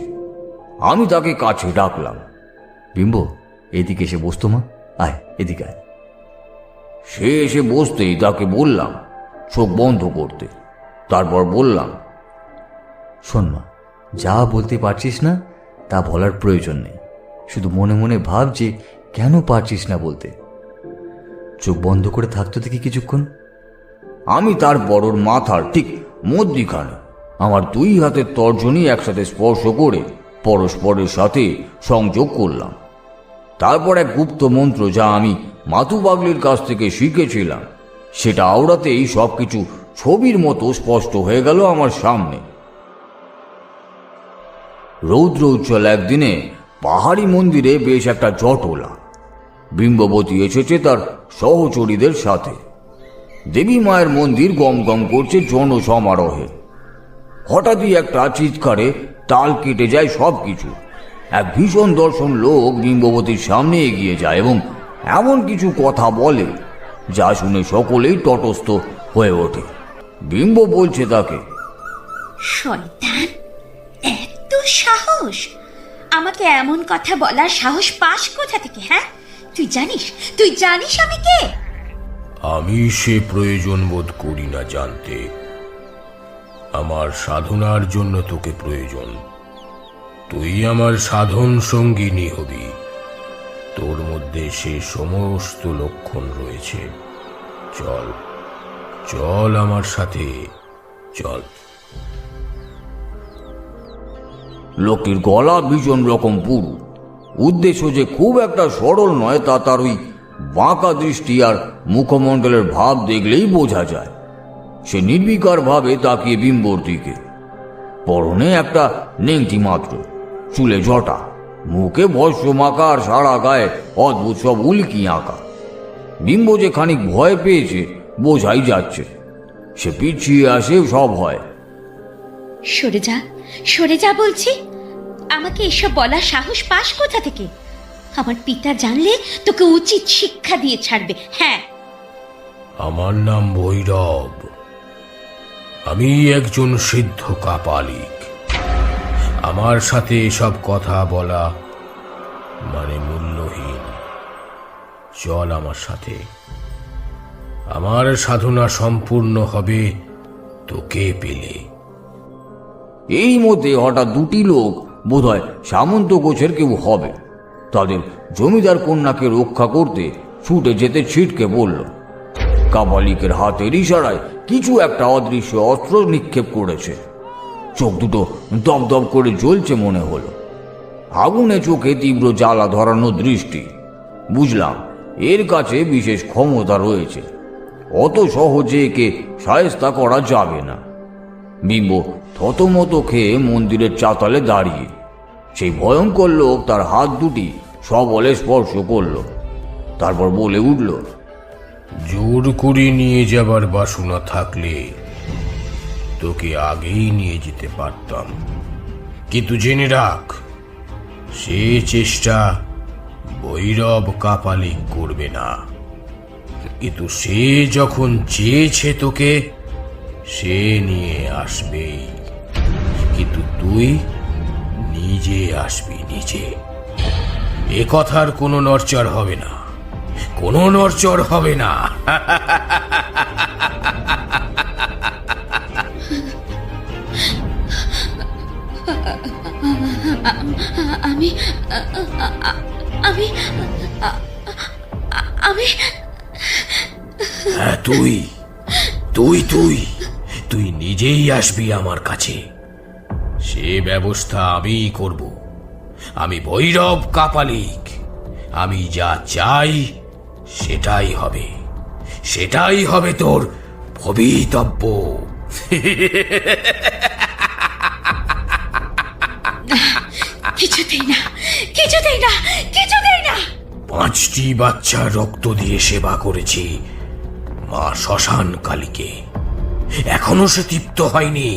আমি তাকে কাছে ডাকলাম, বিম্ব, এদিকে এসে বসতো মা, আয় এদিকে আয়। সে এসে বসতেই তাকে বললাম চোখ বন্ধ করতে। তারপর বললাম, শোন মা, যা বলতে পারছিস না তা বলার প্রয়োজন নেই। শুধু মনে মনে ভাব যে কেন পারছিস না বলতে। চোখ বন্ধ করে থাকতো দেখি কিছুক্ষণ। আমি তারপর ওর মাথার ঠিক মধ্যিখানে আমার দুই হাতের তর্জনী একসাথে স্পর্শ করে পরস্পরের সাথে সংযোগ করলাম। তারপর এক গুপ্ত মন্ত্র, যা আমি মাতু পাগলির কাছ থেকে শিখেছিলাম, সেটা আওড়াতেই সবকিছু ছবির মতো স্পষ্ট হয়ে গেল আমার সামনে। রৌদ্র উজ্জ্বল একদিনে পাহাড়ি মন্দিরে বেশ একটা জটলা। বিম্ববতী এসেছে তার সহচরীদের সাথে। দেবী মায়ের মন্দির গম গম করছে জনসমারোহে। হঠাৎই একটা চিৎকারে তাল কেটে যায় সবকিছু। এক ভীষণ দর্শন লোক বিম্ববতীর সামনে এগিয়ে যায় এবং এমন কিছু কথা বলে যা শুনে সকলেই তটস্থ হয়ে ওঠে। বিম্ব বলছে তাকে, শয়তান, এত সাহস! আমাকে এমন কথা বলার সাহস পাস কোথা থেকে? হ্যাঁ, তুই জানিস আমি কে? আমি সে প্রয়োজন বোধ করি না জানতে। আমার সাধনার জন্য তোকে প্রয়োজন। তুই আমার সাধন সঙ্গিনী হবি। তোর মধ্যে সে সমস্ত লক্ষণ রয়েছে। চল চল আমার সাথে, চল। লোকটির গলা ভীষণ রকম পুরু। উদ্দেশ্য যে খুব একটা সরল নয় তা তার ওই বাঁকা দৃষ্টি আর মুখমণ্ডলের ভাব দেখলেই বোঝা যায়। সে নির্বিকার ভাবে তাকিয়ে বিম্বর দিকে। পরনে একটা নেংটি মাত্র, চুলে জটা, মুখে ভস্য মাখা আর সারা গায়ে অদ্ভুত সব উল্কি আঁকা। বিম্ব যে খানিক ভয় পেয়েছে বোঝাই যাচ্ছে। সে পিছিয়ে আসে সব হয়। সরে যা বলছি। আমাকে এসব বলার সাহস পাস কোথা থেকে? আমার পিতা জানলে তোকে উচিত শিক্ষা দিয়ে ছাড়বে। হ্যাঁ, আমার নাম ভৈরব। আমি একজন সিদ্ধ কাপালিক। আমার সাথে এসব কথা বলা মানে মূল্যহীন। চল আমার সাথে। আমার সাধনা সম্পূর্ণ হবে তোকে পেলে। এই মধ্যে হঠাৎ দুটি লোক, বোধহয় সামন্ত গোছের কেউ হবে, তাদের জমিদার কন্যাকে রক্ষা করতে ছুটে যেতে ছিটকে বলল। কাপালিকের হাতের ইশারায় কিছু একটা অদৃশ্য অস্ত্র নিক্ষেপ করেছে। চোখ দুটো দপদপ করে জ্বলছে মনে হলো। আগুনে চোখে তীব্র জ্বালা ধরানো দৃষ্টি। বুঝলাম এর কাছে বিশেষ ক্ষমতা রয়েছে। অত সহজে একে শায়েস্তা করা যাবে না। বিম্ব থতমত খেয়ে মন্দিরের চাতালে দাঁড়িয়ে। সেই ভয়ঙ্কর লোক তার হাত দুটি সবলে স্পর্শ করল। তারপর বলে উঠল, জোর করে নিয়ে যাবার বাসনা থাকলে তোকে আগেই নিয়ে যেতে পারতাম, কিন্তু জেনে রাখ, সে চেষ্টা ভৈরব কাপালিক করবে না। কিন্তু সে যখন চেয়েছে তোকে, সে নিয়ে আসবেই। কিন্তু তুই নিজে আসবি, নিজে। এ কথার কোনো নড়চড় হবে না, কোনো নড়চড় হবে না। আমি আমি আমি হ্যাঁ, তুই তুই তুই তুই নিজেই আসবি আমার কাছে। সে ব্যবস্থা আমিই করব। আমি ভৈরব কাপালিক। আমি যা চাই সেটাই হবে, সেটাই হবে তোর ভবিতব্য। কিছুতেই না, কিছুতেই না, কিছুতেই না। 5টি বাচ্চার রক্ত দিয়ে সেবা করেছি মা শ্মশান কালীকে। এখনো সে তৃপ্ত হয়নি।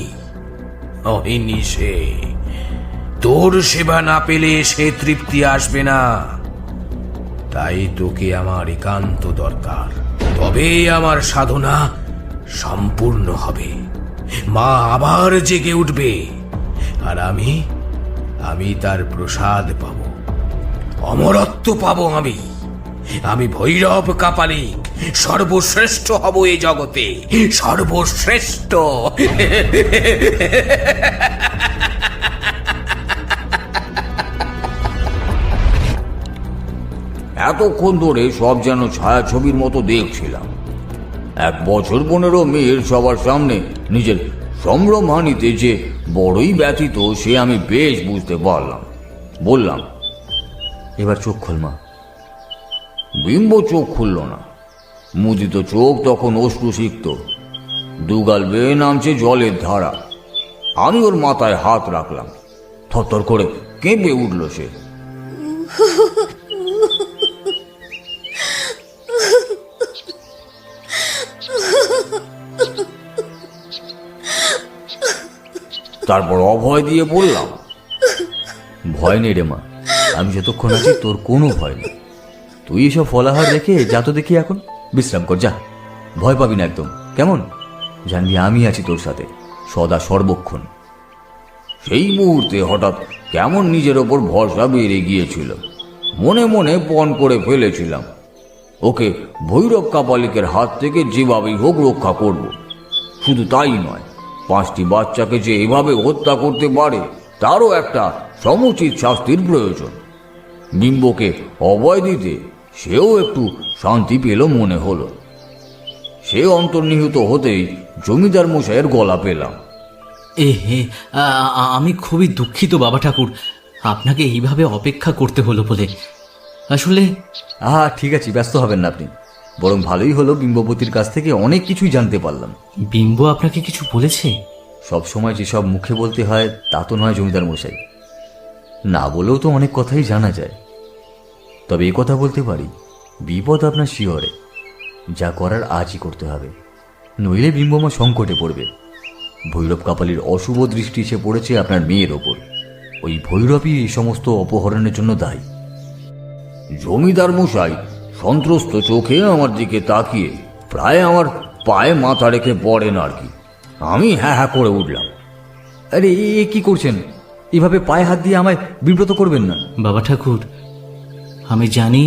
সে তোর সেবা না পেলে সে তৃপ্তি আসবে না। তাই তোকে আমার একান্ত দরকার, তবে আমার সাধনা সম্পূর্ণ হবে। মা আবার জেগে উঠবে আর আমি তার প্রসাদ পাবো, অমরত্ব পাবো আমি। আমি ভৈরব কাপালিক, সর্বশ্রেষ্ঠ হব এই জগতে, সর্বশ্রেষ্ঠ। এতক্ষণ ধরে সব যেন ছায়াছবির মতো দেখছিলাম। 1 বছর 15 মেয়ের সবার সামনে নিজের সম্ভ্রমহানিতে যে বড়ই ব্যথিত সে আমি বেশ বুঝতে পারলাম। বললাম, এবার চোখ খোল মা। বিম্ব চোখ খুলল না। মুদিত চোখ তখন অশ্রুসিক্ত, দুগাল বেয়ে নামছে জলের ধারা। আমি ওর মাথায় হাত রাখলাম। থরথর করে কেঁপে উঠল সে। তারপর অভয় দিয়ে বললাম, ভয় নেই রে মা, আমি যতক্ষণ আছি তোর কোনো ভয় নেই। তুই এসব ফলাহার রেখে যা তো দেখি, এখন বিশ্রাম কর, যা। ভয় পাবি না একদম, কেমন? জানবি আমি আছি তোর সাথে সদা সর্বক্ষণ। সেই মুহূর্তে হঠাৎ কেমন নিজের ওপর ভরসা বেড়ে গিয়েছিল। মনে মনে পণ করে ফেলেছিলাম, ওকে ভৈরব কাপালিকের হাত থেকে যেভাবেই হোক রক্ষা করব। শুধু তাই নয়, 5টি বাচ্চাকে যে এভাবে হত্যা করতে পারে তারও একটা সমুচিত শাস্তির প্রয়োজন। বিম্বকে অভয় দিতে সেও একটু শান্তি পেল মনে হলো। সে অন্তর্নিহিত হতেই জমিদার মশাইয়ের গলা পেলাম। আমি খুবই দুঃখিত বাবা ঠাকুর, আপনাকে এইভাবে অপেক্ষা করতে হলো বলে। আসলে ঠিক আছে, ব্যস্ত হবেন না আপনি। বরং ভালোই হলো, বিম্বপতির কাছ থেকে অনেক কিছুই জানতে পারলাম। বিম্ব আপনাকে কিছু বলেছে? সব সময় যেসব মুখে বলতে হয় তা তো নয় জমিদার মশাই, না বলেও তো অনেক কথাই জানা যায়। তবে এই কথা বলতে পারি, বিপদ আপনার শিয়রে, যা করার আজই করতে হবে, নইলে বিম্বমা সংকটে পড়বে। ভৈরব কাপালির অশুভ দৃষ্টি এসে পড়েছে আপনার মেয়ের ওপর। ওই ভৈরবই এই সমস্ত অপহরণের জন্য দায়ী। জমিদার মশাই সন্ত্রস্ত চোখে আমার দিকে তাকিয়ে প্রায় আমার পায়ে মাথা রেখে পড়েন আর কি। আমি হ্যাঁ হ্যাঁ করে উঠলাম। আরে এ কি করছেন? এভাবে পায়ে হাত দিয়ে আমায় বিব্রত করবেন না। বাবা ঠাকুর, আমি জানি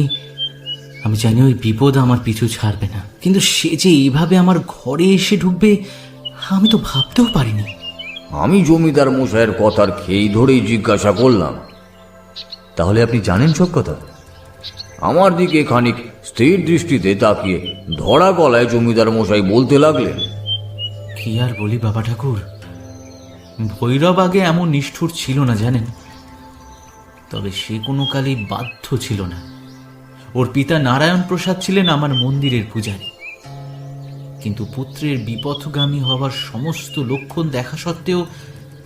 ওই বিপদ আমার পিছু ছাড়বে না, কিন্তু সে যে এইভাবে আমার ঘরে এসে ঢুকবে আমি তো ভাবতেও পারিনি। আমি জমিদার মশাইয়ের কথার খেই ধরেই জিজ্ঞাসা করলাম, তাহলে আপনি জানেন সব কথা? আমার দিকে খানিক স্থির দৃষ্টিতে তাকিয়ে ধরা গলায় জমিদার মশাই বলতে লাগলেন, কি আর বলি বাবা ঠাকুর, ভৈরব আগে এমন নিষ্ঠুর ছিল না জানেন। তবে সে কোনো কালেই বাধ্য ছিল না। ওর পিতা নারায়ণ প্রসাদ ছিলেন আমার মন্দিরের পূজারী, কিন্তু পুত্রের বিপথগামী হওয়ার সমস্ত লক্ষণ দেখা সত্ত্বেও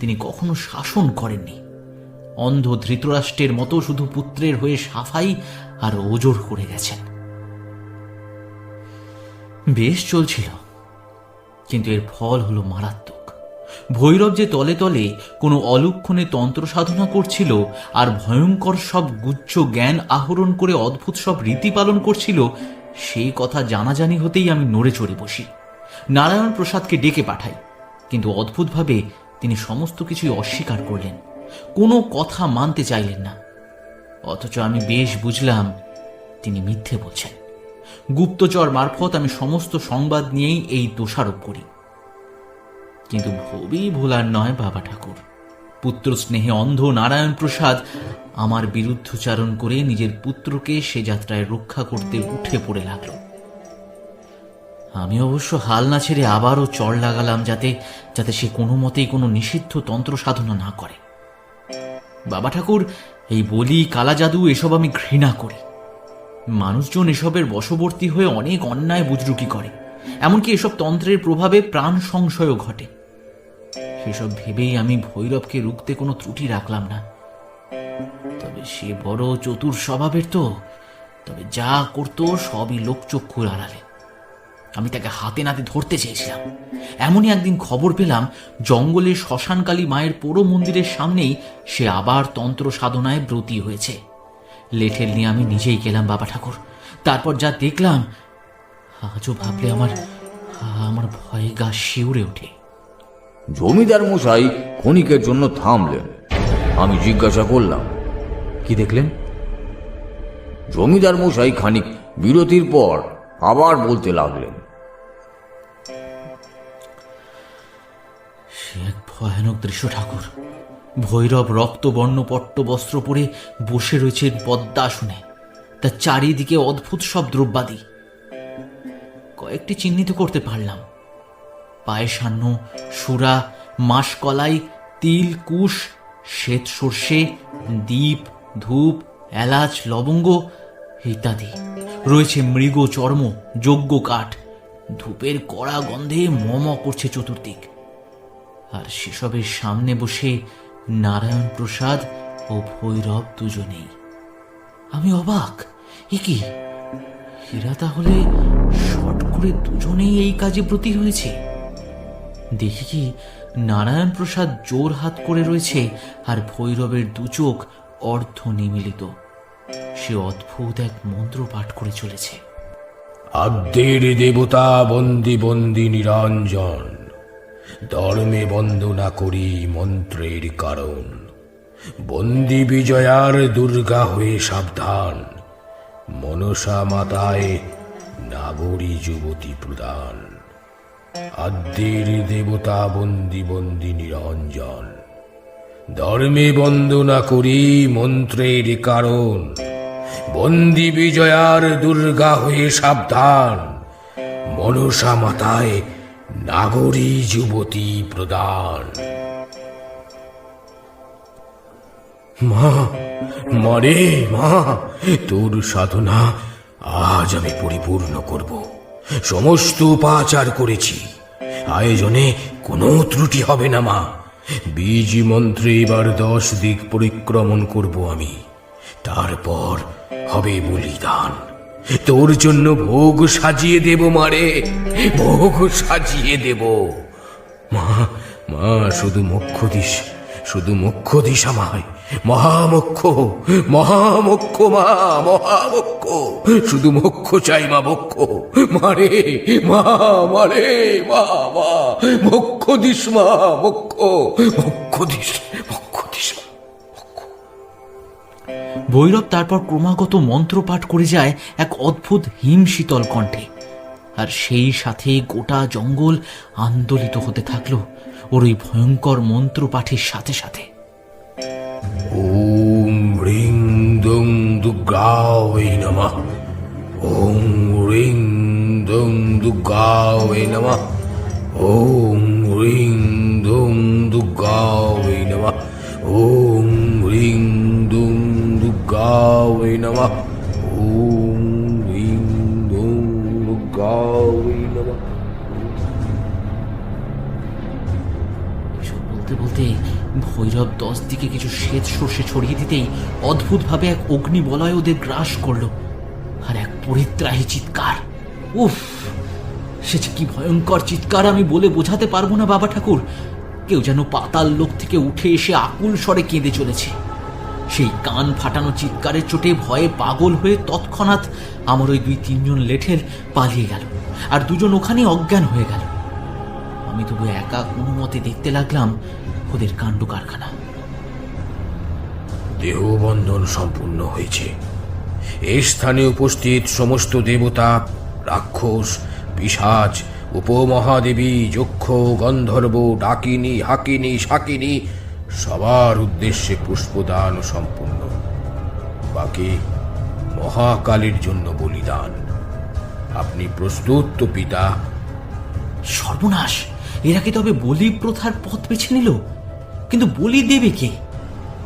তিনি কখনো শাসন করেননি। অন্ধ ধৃতরাষ্ট্রের মতো শুধু পুত্রের হয়ে সাফাই আর ওজোর করে গেছেন। বেশ চলছিল, কিন্তু এর ফল হলো মারাত্মক। ভৈরব যে তলে তলে কোনো অলক্ষণে তন্ত্র সাধনা করছিল আর ভয়ঙ্কর সব গুচ্ছ জ্ঞান আহরণ করে অদ্ভুত সব রীতি পালন করছিল, সেই কথা জানাজানি হতেই আমি নড়ে চড়ে বসি। নারায়ণ প্রসাদকে ডেকে পাঠাই, কিন্তু অদ্ভুতভাবে তিনি সমস্ত কিছুই অস্বীকার করলেন, কোনো কথা মানতে চাইলেন না। অথচ আমি বেশ বুঝলাম তিনি মিথ্যে বলছেন। গুপ্তচর মারফত আমি সমস্ত সংবাদ নিয়েই এই দোষারোপ করি। কিন্তু ভবি ভোলার নয় বাবা ঠাকুর, পুত্র স্নেহে অন্ধ নারায়ণ প্রসাদ আমার বিরুদ্ধচারণ করে নিজের পুত্রকে সে যাত্রায় রক্ষা করতে উঠে পড়ে লাগলো। আমি অবশ্য হাল না ছেড়ে আবারও চড় লাগালাম, যাতে সে কোনো মতেই কোনো নিষিদ্ধ তন্ত্র সাধনা না করে। বাবা ঠাকুর, এই বলি, কালা জাদু এসব আমি ঘৃণা করি। মানুষজন এসবের বশবর্তী হয়ে অনেক অন্যায় বুজরুকি করে, এমনকি এসব তন্ত্রের প্রভাবে প্রাণ সংশয়ও ঘটে। সেসব ভেবেই আমি ভৈরবকে রুখতে কোনো ত্রুটি রাখলাম না। তবে সে বড় চতুর স্বভাবের তো, তবে যা করতো সবই লোকচক্ষুর আড়ালে। আমি তাকে হাতে নাতে ধরতে চেয়েছিলাম। এমনই একদিন খবর পেলাম জঙ্গলে শ্মশানকালী মায়ের পোড়ো মন্দিরের সামনেই সে আবার তন্ত্র সাধনায় ব্রতী হয়েছে। লেঠেল নিয়ে আমি নিজেই গেলাম বাবা ঠাকুর। তারপর যা দেখলাম, আজও ভাবলে আমার ভয়ে গা শিউরে ওঠে। জমিদার মশাই ক্ষণিকের জন্য থামলেন। আমি জিজ্ঞাসা করলাম, কি দেখলেন? জমিদার মশাই খানিক বিরতির পর আবার বলতে লাগলেন, সে এক ভয়ানক দৃশ্য ঠাকুর। ভৈরব রক্তবর্ণ পট্ট বস্ত্র পরে বসে রয়েছেন পদ্মাসনে, তার চারিদিকে অদ্ভুত সব দ্রব্যাদি। কয়েকটি চিহ্নিত করতে পারলাম: পায়েসান্ন, সুরা, মাসকলাই, তিল, কুশ, শ্বেত সর্ষে, দ্বীপ, ধূপ, এলাচ, লবঙ্গ ইত্যাদি। রয়েছে মৃগ চর্ম, যজ্ঞ কাঠ, ধূপের কড়া গন্ধে মম করছে চতুর্দিক। আর সেসবের সামনে বসে নারায়ণ প্রসাদ ও ভৈরব দুজনেই। আমি অবাক, এ কি, এরা তাহলে শট করে দুজনেই এই কাজে ব্রতী হয়েছে। দেখি কি, নারায়ণ প্রসাদ জোর হাত করে রয়েছে আর ভৈরবের দু চোখ অর্ধ নিমিলিত। সে অদ্ভুত এক মন্ত্র পাঠ করে চলেছে। আদ্যের দেবতা বন্দি বন্দি নিরঞ্জন, ধর্মে বন্দনা করি মন্ত্রের কারণ। বন্দি বিজয়ার দুর্গা হয়ে সাবধান, মনসা মাতায় নাগরী যুবতী প্রদান। আদ্যের দেবতা বন্দি বন্দি নিরঞ্জন, ধর্মে বন্দনা করি মন্ত্রের কারণ। বন্দি বিজয়ার দুর্গা হয়ে সাবধান, মনসা মাতায় নাগরী যুবতী প্রদান। মা, মারে মা, তোর সাধনা আজ আমি পরিপূর্ণ করব। সমস্ত উপাচার করেছি, আয়োজনে কোনো ত্রুটি হবে না মা। বীজ মন্ত্রে এবার 10 দিক পরিক্রমণ করব আমি, তারপর হবে বলিদান। তোর জন্য ভোগ সাজিয়ে দেব মারে, ভোগ সাজিয়ে দেব। মা, মা, শুধু মুখ্য দিস, শুধু মুখ্য দিস আমায়। মহামুখ্য, মহামুখ্য মা, মহামুখ্য, শুধু মুখ্য চাই মা, মুখ্য। মারে মা, মারে মা, মা, মুখ্য দিস মা, মুখ্য, মুখ্য দিস, মুখ্য দিস। ভৈরব তারপর ক্রমাগত মন্ত্র পাঠ করে যায় এক অদ্ভুত হিম শীতল কণ্ঠে, আর সেই সাথে গোটা জঙ্গল আন্দোলিত হতে থাকলো ওর ওই ভয়ঙ্কর মন্ত্র পাঠের সাথে সাথে। ওম রিং দুং দুর্গায় নমঃ, ওম রিং দুং দুর্গায় নমঃ, ওম রিং দুং দুর্গায় নমঃ, ওম রিং দুং দুর্গায় নমঃ, ওম রিং দুং দুর্গায় নমঃ। এসব বলতে বলতে ভৈরব 10 দিকে কিছু শ্বেত সর্ষে ছড়িয়ে দিতেই অদ্ভুতভাবে এক অগ্নি বলয় ওদের গ্রাস করলো, আর এক পরিত্রাহী চিৎকার। উফ, সে যে কি ভয়ঙ্কর চিৎকার আমি বলে বোঝাতে পারবো না বাবা ঠাকুর। কেউ যেন পাতাল লোক থেকে উঠে এসে আকুল স্বরে কেঁদে চলেছে। সেই কান ফাটানো চিৎকারের চোটে ভয়ে পাগল হয়ে তৎক্ষণাৎ আমার ওই 2-3 লেঠেল পালিয়ে গেল, আর 2 ওখানে অজ্ঞান হয়ে গেল। আমি তবু একা কোনো মতে দেখতে লাগলাম ওদের কাণ্ড কারখানা। দেহবন্ধন সম্পূর্ণ হয়েছে। এই স্থানে উপস্থিত সমস্ত দেবতা, রাক্ষস, পিশাচ, উপমহাদেবী, যক্ষ, গন্ধর্ব, ডাকিনী, হাকিনী, শাকিনী সবার উদ্দেশ্যে পুষ্পদান সম্পূর্ণ। বাকি মহাকালীর জন্য বলিদান। আপনি প্রস্তুত তো পিতা? সর্বনাশ, এরা কি তবে বলি প্রথার পথ বেছে নিল? কিন্তু বলি দেবে কে?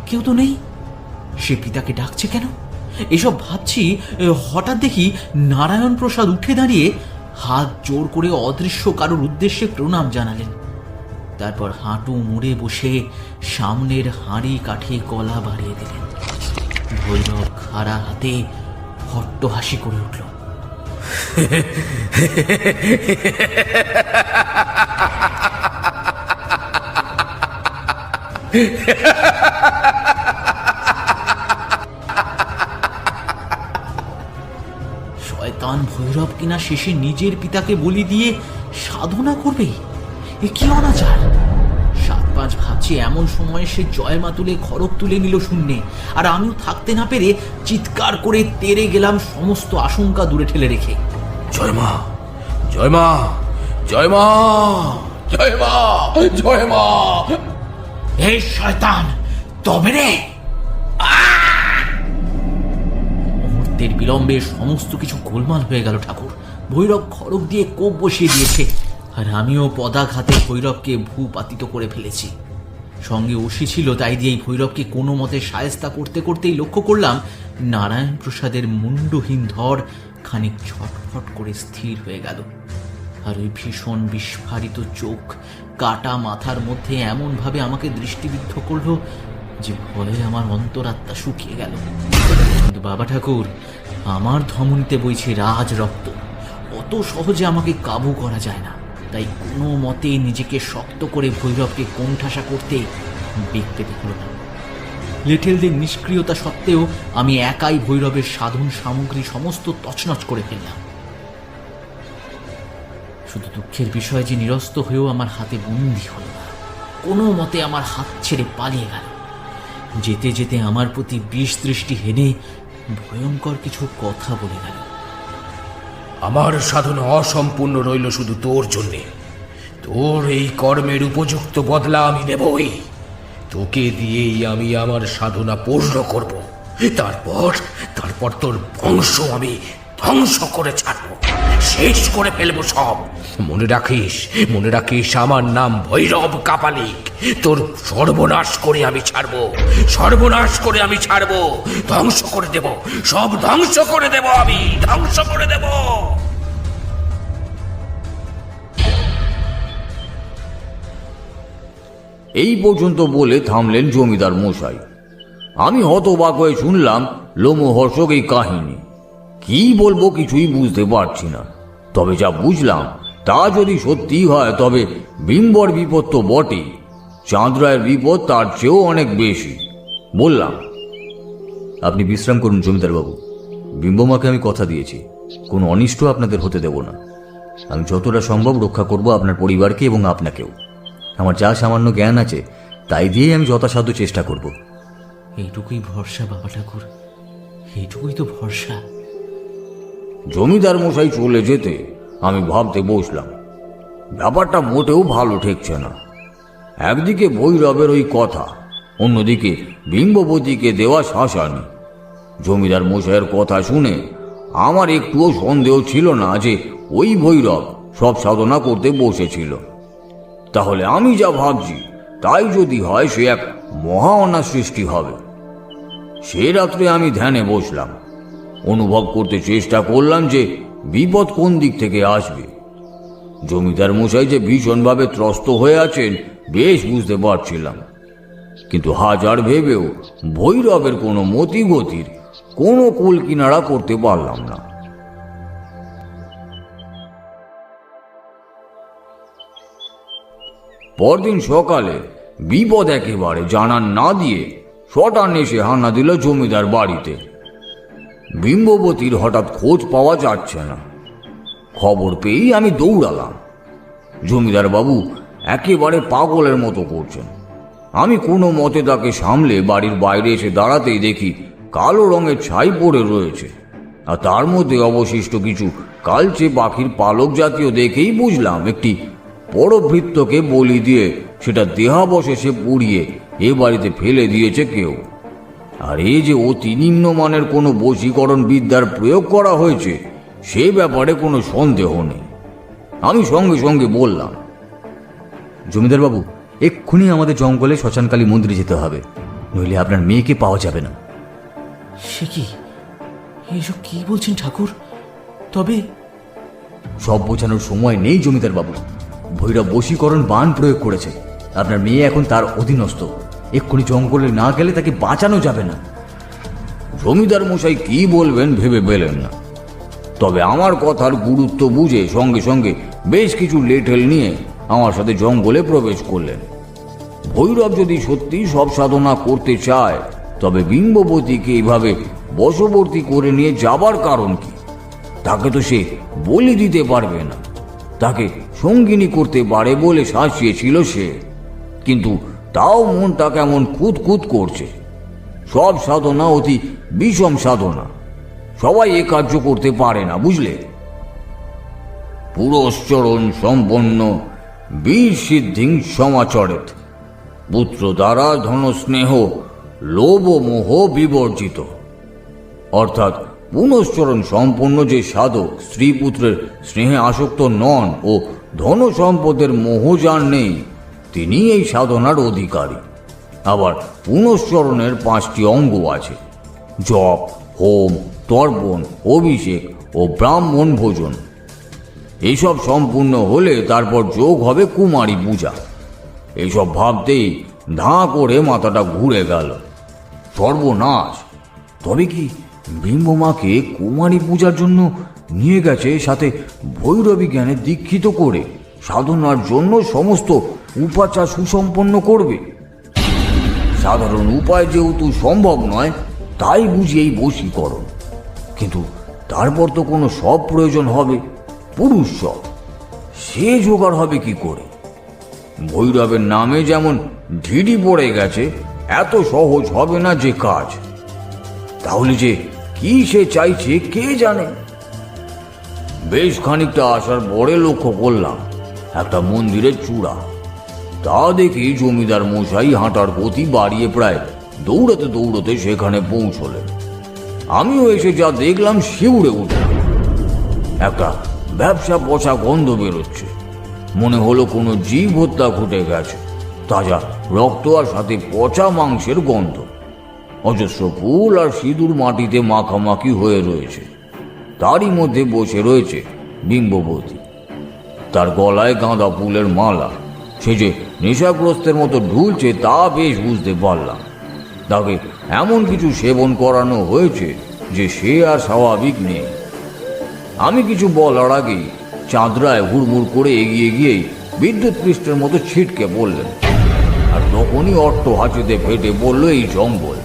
কেউ তো নেই। সে পিতাকে ডাকছে কেন? এসব ভাবছি, হঠাৎ দেখি নারায়ণ প্রসাদ উঠে দাঁড়িয়ে হাত জোর করে অদৃশ্য কারোর উদ্দেশ্যে প্রণাম জানালেন। তারপর হাঁটু মুড়ে বসে সামনের হাঁড়ি কাঠে গলা বাড়িয়ে দিলেন। ভৈরব খাড়া হাতে হট্ট হাসি করে উঠল। শয়তান ভৈরব কিনা শেষে নিজের পিতাকে বলি দিয়ে সাধনা করবে? এ কি অনাচার! 7 পাঁচ ভাবছি এমন সময় সে জয়মা তুলে খড়গ তুলে নিল শূন্যে, আর আমিও থাকতে না পেরে চিৎকার করে তেড়ে গেলাম সমস্ত আশঙ্কা দূরে ঠেলে রেখে। জয় মা, জয় মা, জয় মা, জয় মা, জয় মা। এই শয়তান, তবে রে! মুহূর্তের বিলম্বে সমস্ত কিছু গোলমাল হয়ে গেল ঠাকুর। ভৈরব খড়গ দিয়ে কোপ বসিয়ে দিয়েছে, আর আমিও পদাঘাতে ভৈরবকে ভূপাতিত করে ফেলেছি। সঙ্গে ওষি ছিল, তাই দিয়েই ভৈরবকে কোনো মতে সায়স্তা করতে করতেই লক্ষ্য করলাম নারায়ণ প্রসাদের মুন্ডহীন ধর খানিক ছটফট করে স্থির হয়ে গেল, আর ওই ভীষণ বিস্ফারিত চোখ কাটা মাথার মধ্যে এমনভাবে আমাকে দৃষ্টিবিদ্ধ করলো যে ভয়ে আমার অন্তরাত্মা শুকিয়ে গেল। কিন্তু বাবা ঠাকুর, আমার ধমনীতে বইছে রাজ রক্ত, অত সহজে আমাকে কাবু করা যায় না। তাই কোনো মতে নিজেকে শক্ত করে ভৈরবকে কোণঠাসা করতে বেগ পেতে হলো না। লেঠেলদের নিষ্ক্রিয়তা সত্ত্বেও আমি একাই ভৈরবের সাধন সামগ্রী সমস্ত তছনছ করে ফেললাম। শুধু দুঃখের বিষয় যে নিরস্ত হয়েও আমার হাতে বন্দী হল না, কোনো মতে আমার হাত ছেড়ে পালিয়ে গেল। যেতে যেতে আমার প্রতি বিষ দৃষ্টি হেনে ভয়ঙ্কর কিছু কথা বলে গেল। আমার সাধনা অসম্পূর্ণ রইল শুধু তোর জন্যে। তোর এই কর্মের উপযুক্ত বদলা আমি নেবই। তোকে দিয়েই আমি আমার সাধনা পূর্ণ করব। তারপর তোর বংশ আমি ধ্বংস করে ছাড়বো, শেষ করে ফেলবো সব। মনে রাখিস আমার নাম ভৈরব কাপালিক। তোর সর্বনাশ করে আমি ছাড়বো, ধ্বংস করে দেব, সব ধ্বংস করে দেব, আমি ধ্বংস করে দেব। এই পর্যন্ত বলে থামলেন জমিদার মশাই। আমি হতবাক হয়ে শুনলাম লোমহর্ষক এই কাহিনী। কি বলবো কিছুই বুঝতে পারছি না। তবে যা বুঝলাম তা যদি সত্যি হয় তবে বিম্বর বিপদ তো বটেই, চাঁদরায়ের বিপদ তার চেয়েও অনেক বেশি। বললাম, আপনি বিশ্রাম করুন জমিদারবাবু। বিম্বমাকে আমি কথা দিয়েছি, কোনো অনিষ্ট আপনাদের হতে দেব না। আমি যতটা সম্ভব রক্ষা করব আপনার পরিবারকে এবং আপনাকেও। আমার যা সামান্য জ্ঞান আছে তাই দিয়েই আমি যথাসাধ্য চেষ্টা করব। এইটুকুই ভরসা বাবা ঠাকুর, এইটুকুই তো ভরসা। জমিদার মশাই চলে যেতে আমি ভাবতে বসলাম। ব্যাপারটা মোটেও ভালো ঠেকছে না। একদিকে ভৈরবের ওই কথা, অন্যদিকে বিম্ববতীকে দেওয়া শাসানি। জমিদার মশাইয়ের কথা শুনে আমার একটুও সন্দেহ ছিল না যে ওই ভৈরব সব সাধনা করতে বসেছিল। তাহলে আমি যা ভাবছি তাই যদি হয়, সে এক মহা অনার সৃষ্টি হবে। সে রাত্রে আমি ধ্যানে বসলাম, অনুভব করতে চেষ্টা করলাম যে বিপদ কোন দিক থেকে আসবে। জমিদার মশাই যে ভীষণভাবে ত্রস্ত হয়ে আছেন বেশ বুঝতে পারছিলাম, কিন্তু হাজার ভেবেও ভৈরবের কোনো মতিগতির কোনো কুল কিনারা করতে পারলাম না। পরদিন সকালে বিপদ একেবারে জানান না দিয়ে সটান এসে হানা দিল জমিদার বাড়িতে। বিম্ববতীর হঠাৎ খোঁজ পাওয়া যাচ্ছে না। খবর পেয়েই আমি দৌড়ালাম। জমিদার বাবু একেবারে পাগলের মতো করছেন। আমি কোনো মতে তাকে সামলে বাড়ির বাইরে এসে দাঁড়াতেই দেখি কালো রঙের ছাই পড়ে রয়েছে, আর তার মধ্যে অবশিষ্ট কিছু কালচে পাখির পালক জাতীয় দেখেই বুঝলাম একটি পরভৃত্যকে বলি দিয়ে সেটা দেহাবশেষে পুড়িয়ে এ বাড়িতে ফেলে দিয়েছে কেউ। আর এই যে অতি নিম্নমানের কোনো বশীকরণ বিদ্যার প্রয়োগ করা হয়েছে সে ব্যাপারে কোনো সন্দেহ নেই। আমি সঙ্গে সঙ্গে বললাম, জমিদারবাবু, এক্ষুনি আমাদের জঙ্গলে শ্মশানকালী মন্দিরে যেতে হবে, নইলে আপনার মেয়েকে পাওয়া যাবে না। সে কি, এসব কি বলছেন ঠাকুর? তবে সব বোঝানোর সময় নেই জমিদারবাবু। ভৈরব বশীকরণ বান প্রয়োগ করেছে। আপনার মেয়ে এখন তার অধীনস্থ। এক্ষুনি জঙ্গলে না গেলে তাকে বাঁচানো যাবে না। জমিদার মশাই কি বলবেন ভেবে পেলেন না, তবে আমার কথার গুরুত্ব বুঝে সঙ্গে সঙ্গে বেশ কিছু লেঠেল নিয়ে আমার সাথে জঙ্গলে প্রবেশ করলেন। ভৈরব যদি সত্যি সব সাধনা করতে চায় তবে বিম্ববতীকে এইভাবে বশবর্তী করে নিয়ে যাবার কারণ কি? তাকে তো সে বলি দিতে পারবে না, তাকে সঙ্গিনী করতে পারে বলে শাসিয়েছিল সে। কিন্তু তাও মনটা কেমন খুঁত করছে। সব সাধনা অতি বিষম সাধনা, সবাই এ কার্য করতে পারে না, বুঝলে। পুরশ্চরণ সম্পন্ন বীর সিদ্ধিং সমাচরেত, পুত্র দ্বারা ধনস্নেহ লোভ ও মোহ বিবর্জিত। অর্থাৎ পুনশ্চরণ সম্পন্ন যে সাধক স্ত্রী পুত্রের স্নেহে আসক্ত নন ও ধন সম্পদের মোহ যার নেই, তিনি এই সাধনার অধিকারী। আবার পুনশ্চরণের 5টি অঙ্গ আছে: জপ, হোম, তর্পণ, অভিষেক ও ব্রাহ্মণ ভোজন। এইসব সম্পূর্ণ হলে তারপর যোগ হবে কুমারী পূজা। এইসব ভাবতেই ধাঁ করে মাথাটা ঘুরে গেল। সর্বনাশ! তবে কি বিম্বমাকে কুমারী পূজার জন্য নিয়ে গেছে, সাথে ভৈরবী জ্ঞানে দীক্ষিত করে সাধনার জন্য সমস্ত উপাচার সুসম্পন্ন করবে? সাধারণ উপায় যেহেতু সম্ভব নয়, তাই বুঝি এই বশীকরণ। কিন্তু তারপর তো কোনো সব প্রয়োজন হবে, পুরুষ সব। সে জোগাড় হবে কি করে? ভৈরবের নামে যেমন ঢিডি পড়ে গেছে, এত সহজ হবে না যে কাজ। তাহলে যে কি সে চাইছে কে জানে। বেশ খানিকটা আসার পরে লক্ষ্য করলাম একটা মন্দিরের চূড়া। তা দেখি জমিদার মশাই হাঁটার গতি বাড়িয়ে প্রায় দৌড়াতে দৌড়াতে সেখানে পৌঁছলেন। আমিও এসে যা দেখলাম শিউরে উঠলাম। একটা ব্যবসা পচা গন্ধ বেরোচ্ছে। মনে হলো কোনো জীব হত্যা ঘটে গেছে। তাজা রক্ত আর সাথে পচা মাংসের গন্ধ। অজস্র ফুল আর সিঁদুর মাটিতে মাখামাখি হয়ে রয়েছে। তারই মধ্যে বসে রয়েছে বিম্ববতী। তার গলায় গাঁদা ফুলের মালা। সে যে নেশাগ্রস্তের মতো ঢুলছে তা বেশ বুঝতে পারলাম। তাকে এমন কিছু সেবন করানো হয়েছে যে সে আর স্বাভাবিক নেই। আমি কিছু বলার আগেই চাঁদরায় হুড়মুড় করে এগিয়ে গিয়েই বিদ্যুৎ পৃষ্ঠের মতো ছিটকে পড়লেন। আর তখনই অট্ট হাঁচিতে ফেটে পড়ল এই জঙ্গল।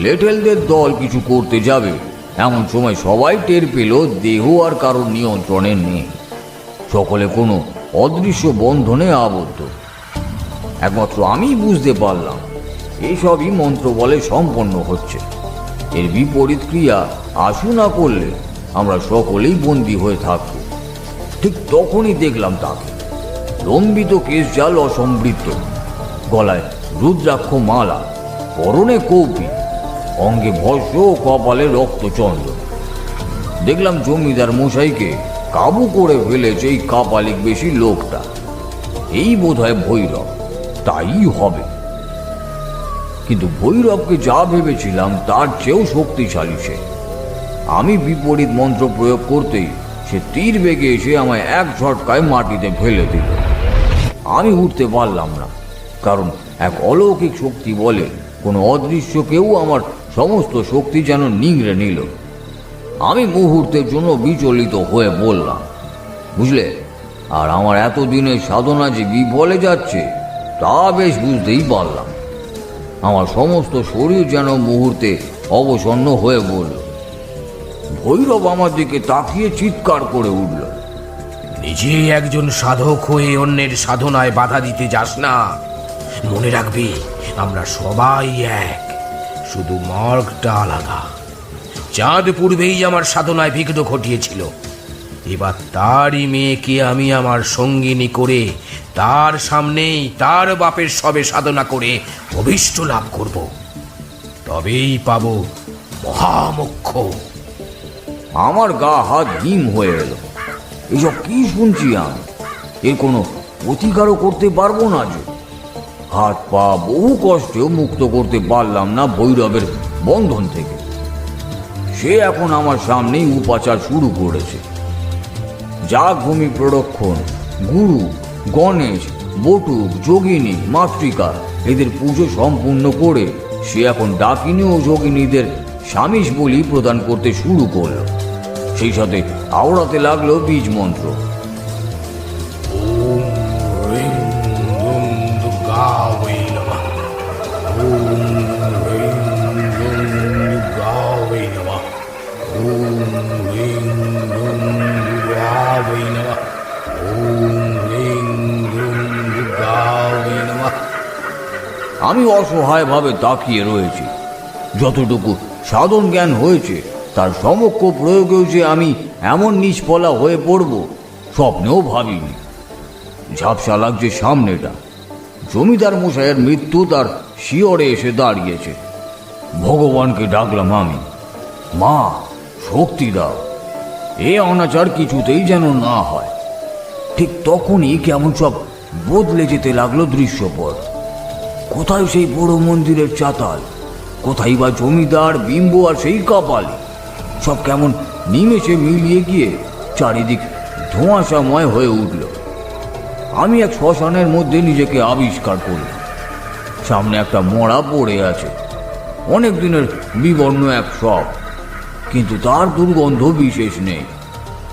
লেটেলদের দল কিছু করতে যাবে এমন সময় সবাই টের পেল দেহ আর কারোর নিয়ন্ত্রণে নেই। সকলে কোনো অদৃশ্য বন্ধনে আবদ্ধ। একমাত্র আমি বুঝতে পারলাম এইসবই মন্ত্র বলে সম্পন্ন হচ্ছে। এর বিপরীত ক্রিয়া আশু না করলে আমরা সকলেই বন্দী হয়ে থাকব। ঠিক তখনই দেখলাম তাকে, লম্বিত কেশ জাল অসম্বৃত, গলায় রুদ্রাক্ষ মালা, পরনে কৌপি, অঙ্গে ভস্য ও কপালে রক্তচন্দ্র। দেখলাম জমিদার মশাইকে কাবু করে ফেলেছে এই কাপালিক বেশি লোকটা। এই বোধহয় ভৈরব, তাই হবে। কিন্তু ভৈরবকে যা ভেবেছিলাম তার চেয়েও শক্তিশালী সে। আমি বিপরীত মন্ত্র প্রয়োগ করতেই সে তীর বেগে এসে আমায় এক ঝটকায় মাটিতে ফেলে দিল। আমি উঠতে পারলাম না, কারণ এক অলৌকিক শক্তি বলে কোনো অদৃশ্য কেউ আমার সমস্ত শক্তি যেন নিংড়ে নিল। আমি মুহূর্তের জন্য বিচলিত হয়ে বললাম, বুঝলে, আর আমার এতদিনের সাধনা যে বিফলে যাচ্ছে তা বেশ বুঝতেই পারলাম। আমার সমস্ত শরীর যেন মুহূর্তে অবসন্ন হয়ে পড়ল। ভৈরব আমার দিকে তাকিয়ে চিৎকার করে উঠল, নিজে একজন সাধক হয়ে অন্যের সাধনায় বাধা দিতে যাস না। মনে রাখবি, আমরা সবাই এক, শুধু মার্গটা আলাদা। চাঁদ পূর্বেই আমার সাধনায় বিঘ্ন ঘটিয়েছিল। এবার তারই মেয়েকে আমি আমার সঙ্গিনী করে তার সামনেই তার বাপের সবে সাধনা করে অভীষ্ট লাভ করব। তবেই পাবো মহামোক্ষ। আমার গা হাত হিম হয়ে এল। এসব কি শুনছি আমি? এর কোনো প্রতিকারও করতে পারবো না যে। হাত পা বহু কষ্টেও মুক্ত করতে পারলাম না ভৈরবের বন্ধন থেকে। সে এখন আমার সামনেই উপাচার শুরু করেছে। যাগ ভূমি প্রদক্ষণ, গুরু, গণেশ, বটুক, যোগিনী, মাতৃকা এদের পুজো সম্পূর্ণ করে সে এখন ডাকিনী ও যোগিনীদের স্বামীশ বলি প্রদান করতে শুরু করল। সেই সাথে আওড়াতে লাগলো বীজ মন্ত্র। ওম হ্রিং দুম দুর্গাবৈ নমঃ। ওম হ্রিং দুম দুর্গাবৈ নমঃ। ওম হ্রিং আমি অসহায়ভাবে তাকিয়ে রয়েছি। যতটুকু সাধন জ্ঞান হয়েছে তার সমক্ষ প্রয়োগেও যে আমি এমন নিষ্ফলা হয়ে পড়ব স্বপ্নেও ভাবিনি। ঝাপসা লাগছে সামনেটা। জমিদার মশাইয়ের মৃত্যু তার শিয়রে এসে দাঁড়িয়েছে। ভগবানকে ডাকলাম আমি, মা শক্তি দাও, এ অনাচার কিছুতেই যেন না হয়। ঠিক তখনই কেমন সব বদলে যেতে লাগলো দৃশ্যপট। কোথায় সেই বড় মন্দিরের চাতাল, কোথায় বা জমিদার বিম্ব আর সেই কপালি, সব কেমন নিমেষে মিলিয়ে গিয়ে চারিদিক ধোঁয়াশাময় হয়ে উঠল। আমি এক শ্মশানের মধ্যে নিজেকে আবিষ্কার করলাম। সামনে একটা মরা পড়ে আছে, অনেক দিনের বিবর্ণ এক শব, কিন্তু তার দুর্গন্ধ বিশেষ নেই,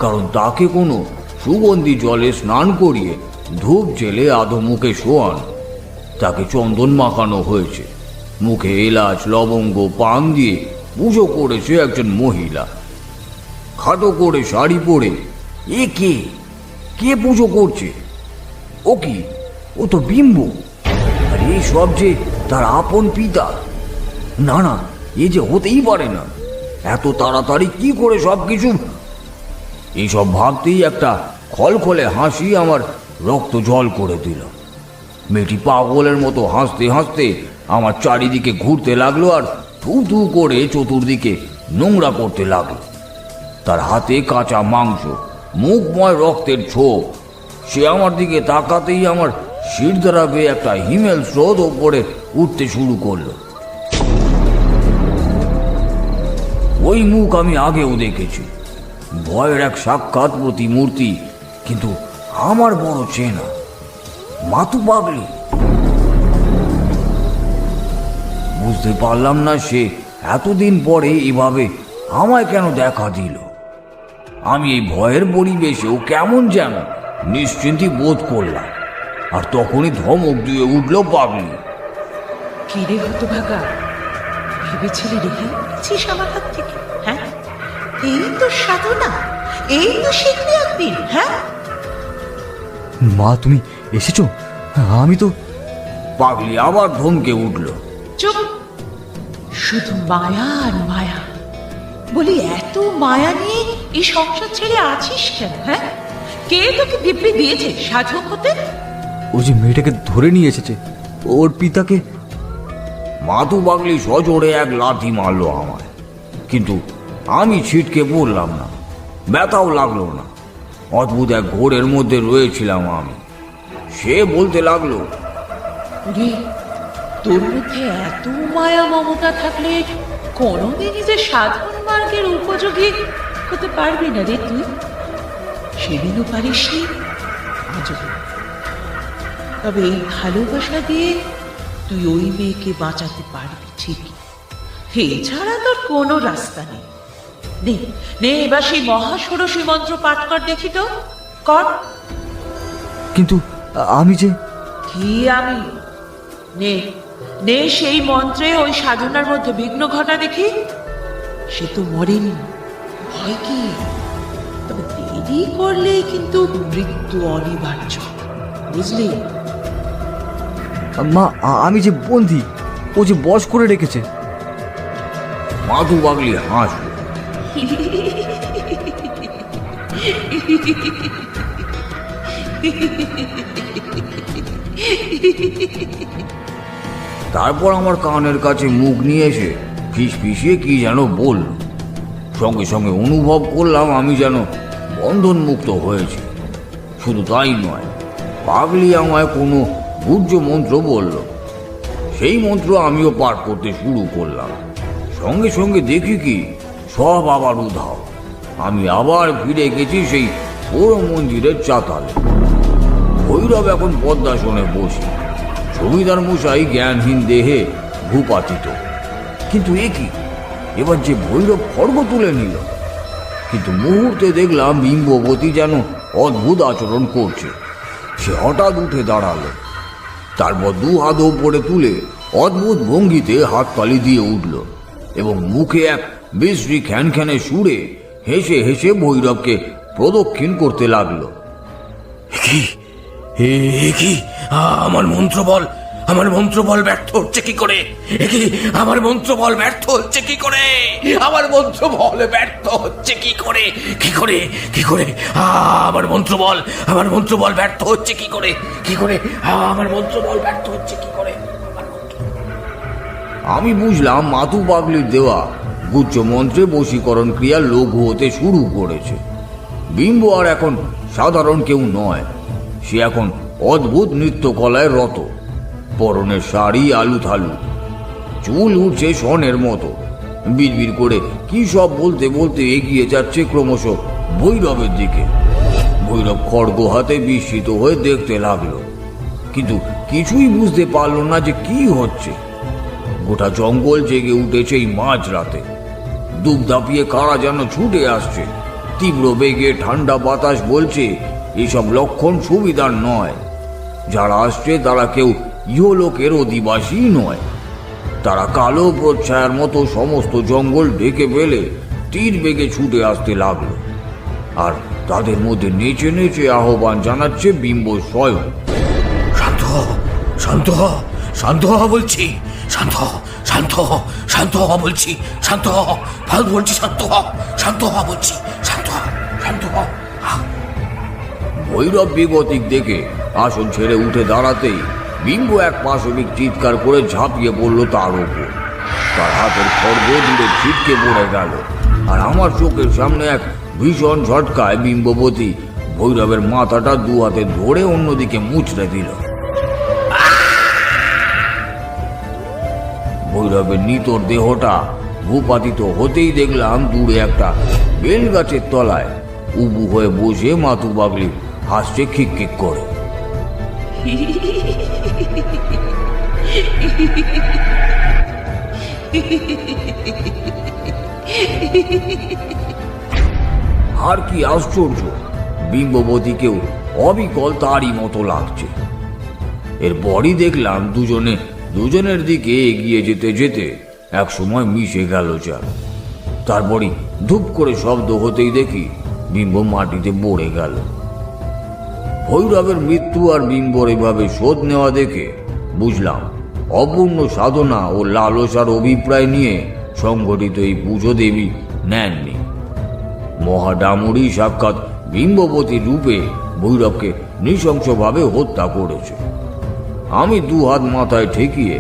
কারণ তাকে কোনো সুগন্ধি জলে স্নান করিয়ে ধূপ জেলে আধো মুখে শোয়ান। তাকে চন্দন মাখানো হয়েছে, মুখে এলাচ লবঙ্গ পান দিয়ে পুজো করেছে একজন মহিলা। খাটো করে শাড়ি পরে এ কে কে পুজো করছে? ও কি, ও তো বিম্ব। আর এই সব যে তার আপন পিতা। না না, এ যে হতেই পারে না। এত তাড়াতাড়ি কি করে সব কিছু? এইসব ভাবতেই একটা খলখলে হাসি আমার রক্ত জল করে দিল। মেয়েটি পাগলের মতো হাসতে হাসতে আমার চারিদিকে ঘুরতে লাগলো আর থু থু করে চতুর্দিকে নোংরা করতে লাগলো। তার হাতে কাঁচা মাংস, মুখময় রক্তের ছোপ। সে আমার দিকে তাকাতেই আমার শির দ্বারা বেয়ে একটা হিমেল স্রোত ওপরে উঠতে শুরু করলো। ওই মুখ আমি আগেও দেখেছি, ভয়ের এক সাক্ষাৎ প্রতিমূর্তি, কিন্তু আমার বড় চেনা। মাতু পাগলি। বুঝতে পারলাম না সে এতদিন পরে এভাবে আমায় কেন দেখা দিল। আমি এই ভয়ের পরিবেশেও কেমন যেন নিশ্চিন্তি বোধ করলাম। আর তখনই ধমক দিয়ে উঠল পাগলি। কিরে হতো ভাগা, ভেবেছিলি রেখে নিচ্ছিস আমার হাত থেকে? হ্যাঁ, এই তো সাধনা, এই তো শিখলে একদিন। হ্যাঁ মা, তুমি এসেছো? আমি তো। পাগলি আবার ধমকে উঠল। চুপ, শুধু মায়া আর মায়া। বলি, এত মায়া নিয়ে এই সংসার ছেড়ে আছিস কেন? হ্যাঁ, কে তোকে দিব্যি দিয়েছে সাধক হতে? ও যে মেয়েটাকে ধরে নিয়ে এসেছে, ওর পিতাকে। মাতু পাগলি সজোরে এক লাথি মারলো আমায়, কিন্তু আমি ছিটকে পড়লাম না, ব্যথাও লাগলো না। অদ্ভুত এক ঘোরের মধ্যে রয়েছিলাম আমি। সে বলতে লাগলো, তোর মধ্যে এত মায়া মমতা থাকলে কোনোদিনই যে সাধারণ মার্গের উপযোগী হতে পারবি না রে তুই। সেদিনও পারিসনি, আজও। তবে এই ভালোবাসা দিয়ে তুই ওই মেয়েকে বাঁচাতে পারবি ঠিকই, এছাড়া তোর কোনো রাস্তা নেই। নে নে, এবার সেই মহাষোড়শী মন্ত্র পাঠ কর দেখি তো, কর। কিন্তু আমি যে। কি আমি? নে নে, সেই মন্ত্রে ওই সাধনার মধ্যে বিঘ্ন ঘটা দেখি। সে তো মরেনি, ভয় কি? তবে দেরি করলেই কিন্তু মৃত্যু অনিবার্য, বুঝলি? মা, আমি যে বন্দি, ও যে বশ করে রেখেছে। মাতু পাগলি হাসল। তারপর আমার কানের কাছে মুখ নিয়ে এসে ফিসফিসিয়ে কি যেন বলল। সঙ্গে সঙ্গে অনুভব করলাম আমি যেন বন্ধন মুক্ত হয়েছি। শুধু তাই নয়, পাগলি আমায় কোনো গুহ্য মন্ত্র বলল। সেই মন্ত্র আমিও পাঠ করতে শুরু করলাম। সঙ্গে সঙ্গে দেখি কি সব আবার উধাও। আমি আবার ফিরে গেছি সেই বড় মন্দিরের চাতালে। ভৈরব এখন পদ্মাসনে বসে, জমিদার মশাই জ্ঞানহীন দেহে ভূপাতিত। কিন্তু এ কি, এবার যে ভৈরব খড়গ তুলে নিল। কিন্তু মুহূর্তে দেখলাম বিম্ববতী যেন অদ্ভুত আচরণ করছে। সে হঠাৎ উঠে দাঁড়ালো, তারপর দু হাত ওপরে তুলে অদ্ভুত ভঙ্গিতে হাততালি দিয়ে উঠল এবং মুখে এক বিশ্রী খ্যানখ্যানে সুরে হেসে হেসে ভৈরবকে প্রদক্ষিণ করতে লাগলো। কি আমার মন্ত্র বল, আমার মন্ত্র বল ব্যর্থ হচ্ছে কি করে? একি আমার মন্ত্র বল ব্যর্থ হচ্ছে কি করে? আমার মন্ত্র বল ব্যর্থ হচ্ছে কি করে? কি করে কি করে আমার মন্ত্র বল ব্যর্থ হচ্ছে কি করে? কি করে আমার মন্ত্র বল ব্যর্থ হচ্ছে কি করে? আমি বুঝলাম মাতু পাগলির দেওয়া গুচ্ছ মন্ত্রে বশীকরণ ক্রিয়া লঘু হতে শুরু করেছে। বিম্ব আর এখন সাধারণ কেউ নয়, সে এখন অদ্ভুত নৃত্যকলায় রত। পরনের শাড়ি আলু থালু, চুল উঠছে সনের মতো, বিড়বিড় করে কি সব বলতে বলতে এগিয়ে যাচ্ছে ক্রমশ ভৈরবের দিকে। ভৈরব খড়গ হাতে বিস্মিত হয়ে দেখতে লাগলো, কিন্তু কিছুই বুঝতে পারল না যে কি হচ্ছে। গোটা জঙ্গল জেগে উঠেছে এই মাঝরাতে, দুপ দাপিয়ে কারা যেন ছুটে আসছে। তীব্র বেগে ঠান্ডা বাতাস বলছে এসব লক্ষণ সুবিধার নয়। যারা আসছে তারা কেউ ইহলোকের অধিবাসী নয়। তারা কালো প্রচ্ছায়ার মতো সমস্ত জঙ্গল ঢেকে ফেলে তীর বেগে ছুটে আসতে লাগলো, আর তাদের মধ্যে নেচে নেচে আহ্বান জানাচ্ছে বিম্ব স্বয়ং। শান্ত হ, শান্ত হ, শান্ত হ বলছি, শান্ত হ, শান্ত হ, শান্ত হ বলছি, শান্ত হ, ভাল বলছি, শান্ত হ, শান্ত হ বলছি, শান্ত হ, শান্ত হ। ভৈরব বিগতিক দেখে আসন ছেড়ে উঠে দাঁড়াতেই বিম্ব এক পাশবিক চিৎকার করে ঝাঁপিয়ে পড়ল তার উপর। তার হাতের খড়গ দূরে ছিটকে পড়ে গেল, আর আমার চোখের সামনে এক ভীষণ ঝটকায় বিম্ববতী ভৈরবের মাথাটা দু হাতে ধরে অন্যদিকে মুচড়ে দিল। ভৈরবের নিতর দেহটা ভূপাতিত হতেই দেখলাম দূরে একটা বেল গাছের তলায় উবু হয়ে বসে মাতু পাগলি হাসছে খিক খিক করে। আর কি আশ্চর্য, বিম্ববতীকেও অবিকল তারই মতো লাগছে। এরপরই দেখলাম দুজনের দিকে এগিয়ে যেতে যেতে এক সময় মিশে গেল চাল। তারপরই ধূপ করে শব্দ হতেই দেখি বিম্ব মাটিতে পড়ে গেল। ভৈরবের মৃত্যু আর বিম্বর এভাবে শোধ নেওয়া দেখে বুঝলাম অপূর্ণ সাধনা ও লালসার অভিপ্রায় নিয়ে সংগঠিত এই পুজো দেবী নেননি। মহাডামুরি সাক্ষাৎ বিম্ববতীর রূপে ভৈরবকে নৃশংসভাবে হত্যা করেছে। আমি দু হাত মাথায় ঠেকিয়ে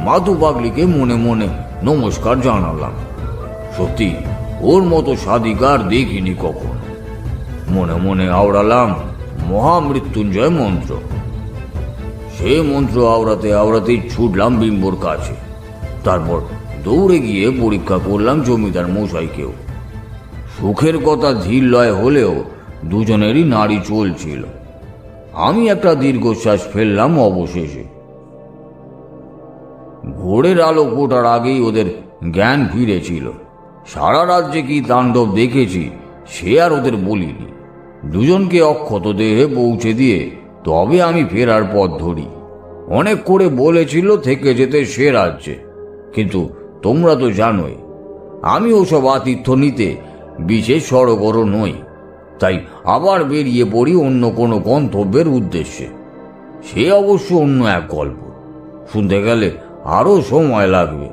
মাতু পাগলিকে মনে মনে নমস্কার জানালাম। সত্যি ওর মতো সাধিকার দেখিনি কখন। মনে মনে আওড়ালাম মহামৃত্যুঞ্জয় মন্ত্র। সে মন্ত্র আওড়াতে আওড়াতেই ছুটলাম বিম্বর কাছে। তারপর দৌড়ে গিয়ে পরীক্ষা করলাম জমিদার মশাইকেও। সুখের কথা ধীর লয় হলেও দুজনেরই নাড়ি চলছিল। আমি একটা দীর্ঘশ্বাস ফেললাম অবশেষে। ভোরের আলো ফোটার আগেই ওদের জ্ঞান ফিরেছিল। সারা রাজ্যে কি তাণ্ডব দেখেছি সে আর ওদের বলিনি। দুজনকে অক্ষত দেহে পৌঁছে দিয়ে তবে আমি ফেরার পথ ধরি। অনেক করে বলেছিল থেকে যেতে সে রাজ্যে, কিন্তু তোমরা তো জানোই আমি ওসব আতিথ্য নিতে বিশেষ সড়গর নই। তাই আবার বেরিয়ে পড়ি অন্য কোনো গন্তব্যের উদ্দেশ্যে। সে অবশ্য অন্য এক গল্প, শুনতে গেলে আরো সময় লাগবে।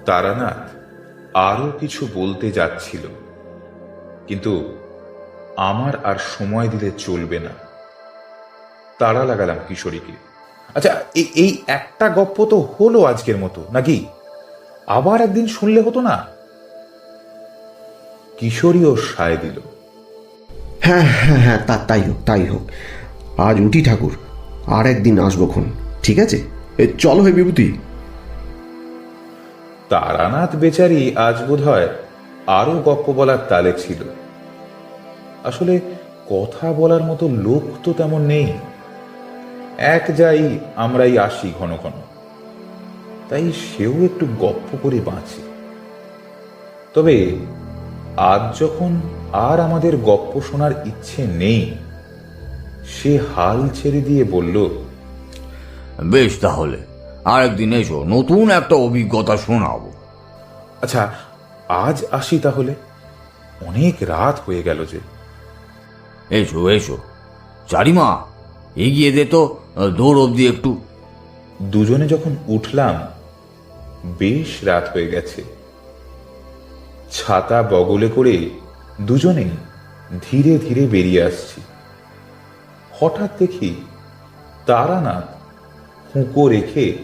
তারানাথ আরো কিছু বলতে যাচ্ছিল, কিন্তু আমার আর সময় দিলে চলবে না। তাড়া লাগালাম কিশোরীকে। আচ্ছা, এই একটা গপ্প তো হলো আজকের মতো, নাকি আবার একদিন শুনলে হতো না? কিশোরীও সায় দিল। হ্যাঁ হ্যাঁ হ্যাঁ, তাই হোক। আজ উঠি ঠাকুর, আর একদিন আসবোক্ষণ, ঠিক আছে? চলো হে বিভূতি। তারানাথ বেচারি আজ বোধ হয় আরো গপ্প বলার তালে ছিল। আসলে কথা বলার মতো লোক তো তেমন নেই। এক যাই আমরাই আসি ঘন ঘন, তাই সেও একটু গপ্প করে বাঁচে। তবে আজ যখন আর আমাদের গপ্প শোনার ইচ্ছে নেই, সে হাল ছেড়ে দিয়ে বলল, বেশ, তাহলে আরেকদিন এসো, নতুন একটা অভিজ্ঞতা শোনাবো। আচ্ছা, আজ আসি তাহলে, অনেক রাত হয়ে গেল যে। এসো এসো। চারিমা, এগিয়ে দে তো দৌড় অব্দি একটু। দুজনে যখন উঠলাম বেশ রাত হয়ে গেছে। ছাতা বগলে করে দুজনেই ধীরে ধীরে বেরিয়ে আসছি। হঠাৎ দেখি তারানাথ হুঁকো রেখে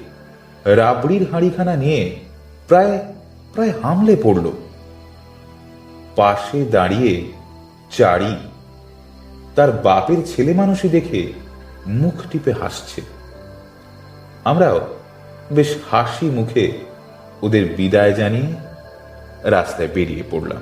রাবড়ির হাঁড়িখানা নিয়ে প্রায় প্রায় হামলে পড়ল। পাশে দাঁড়িয়ে চারি তার বাপের ছেলে মানুষই দেখে মুখ টিপে হাসছে। আমরাও বেশ হাসি মুখে ওদের বিদায় জানিয়ে রাস্তায় বেরিয়ে পড়লাম।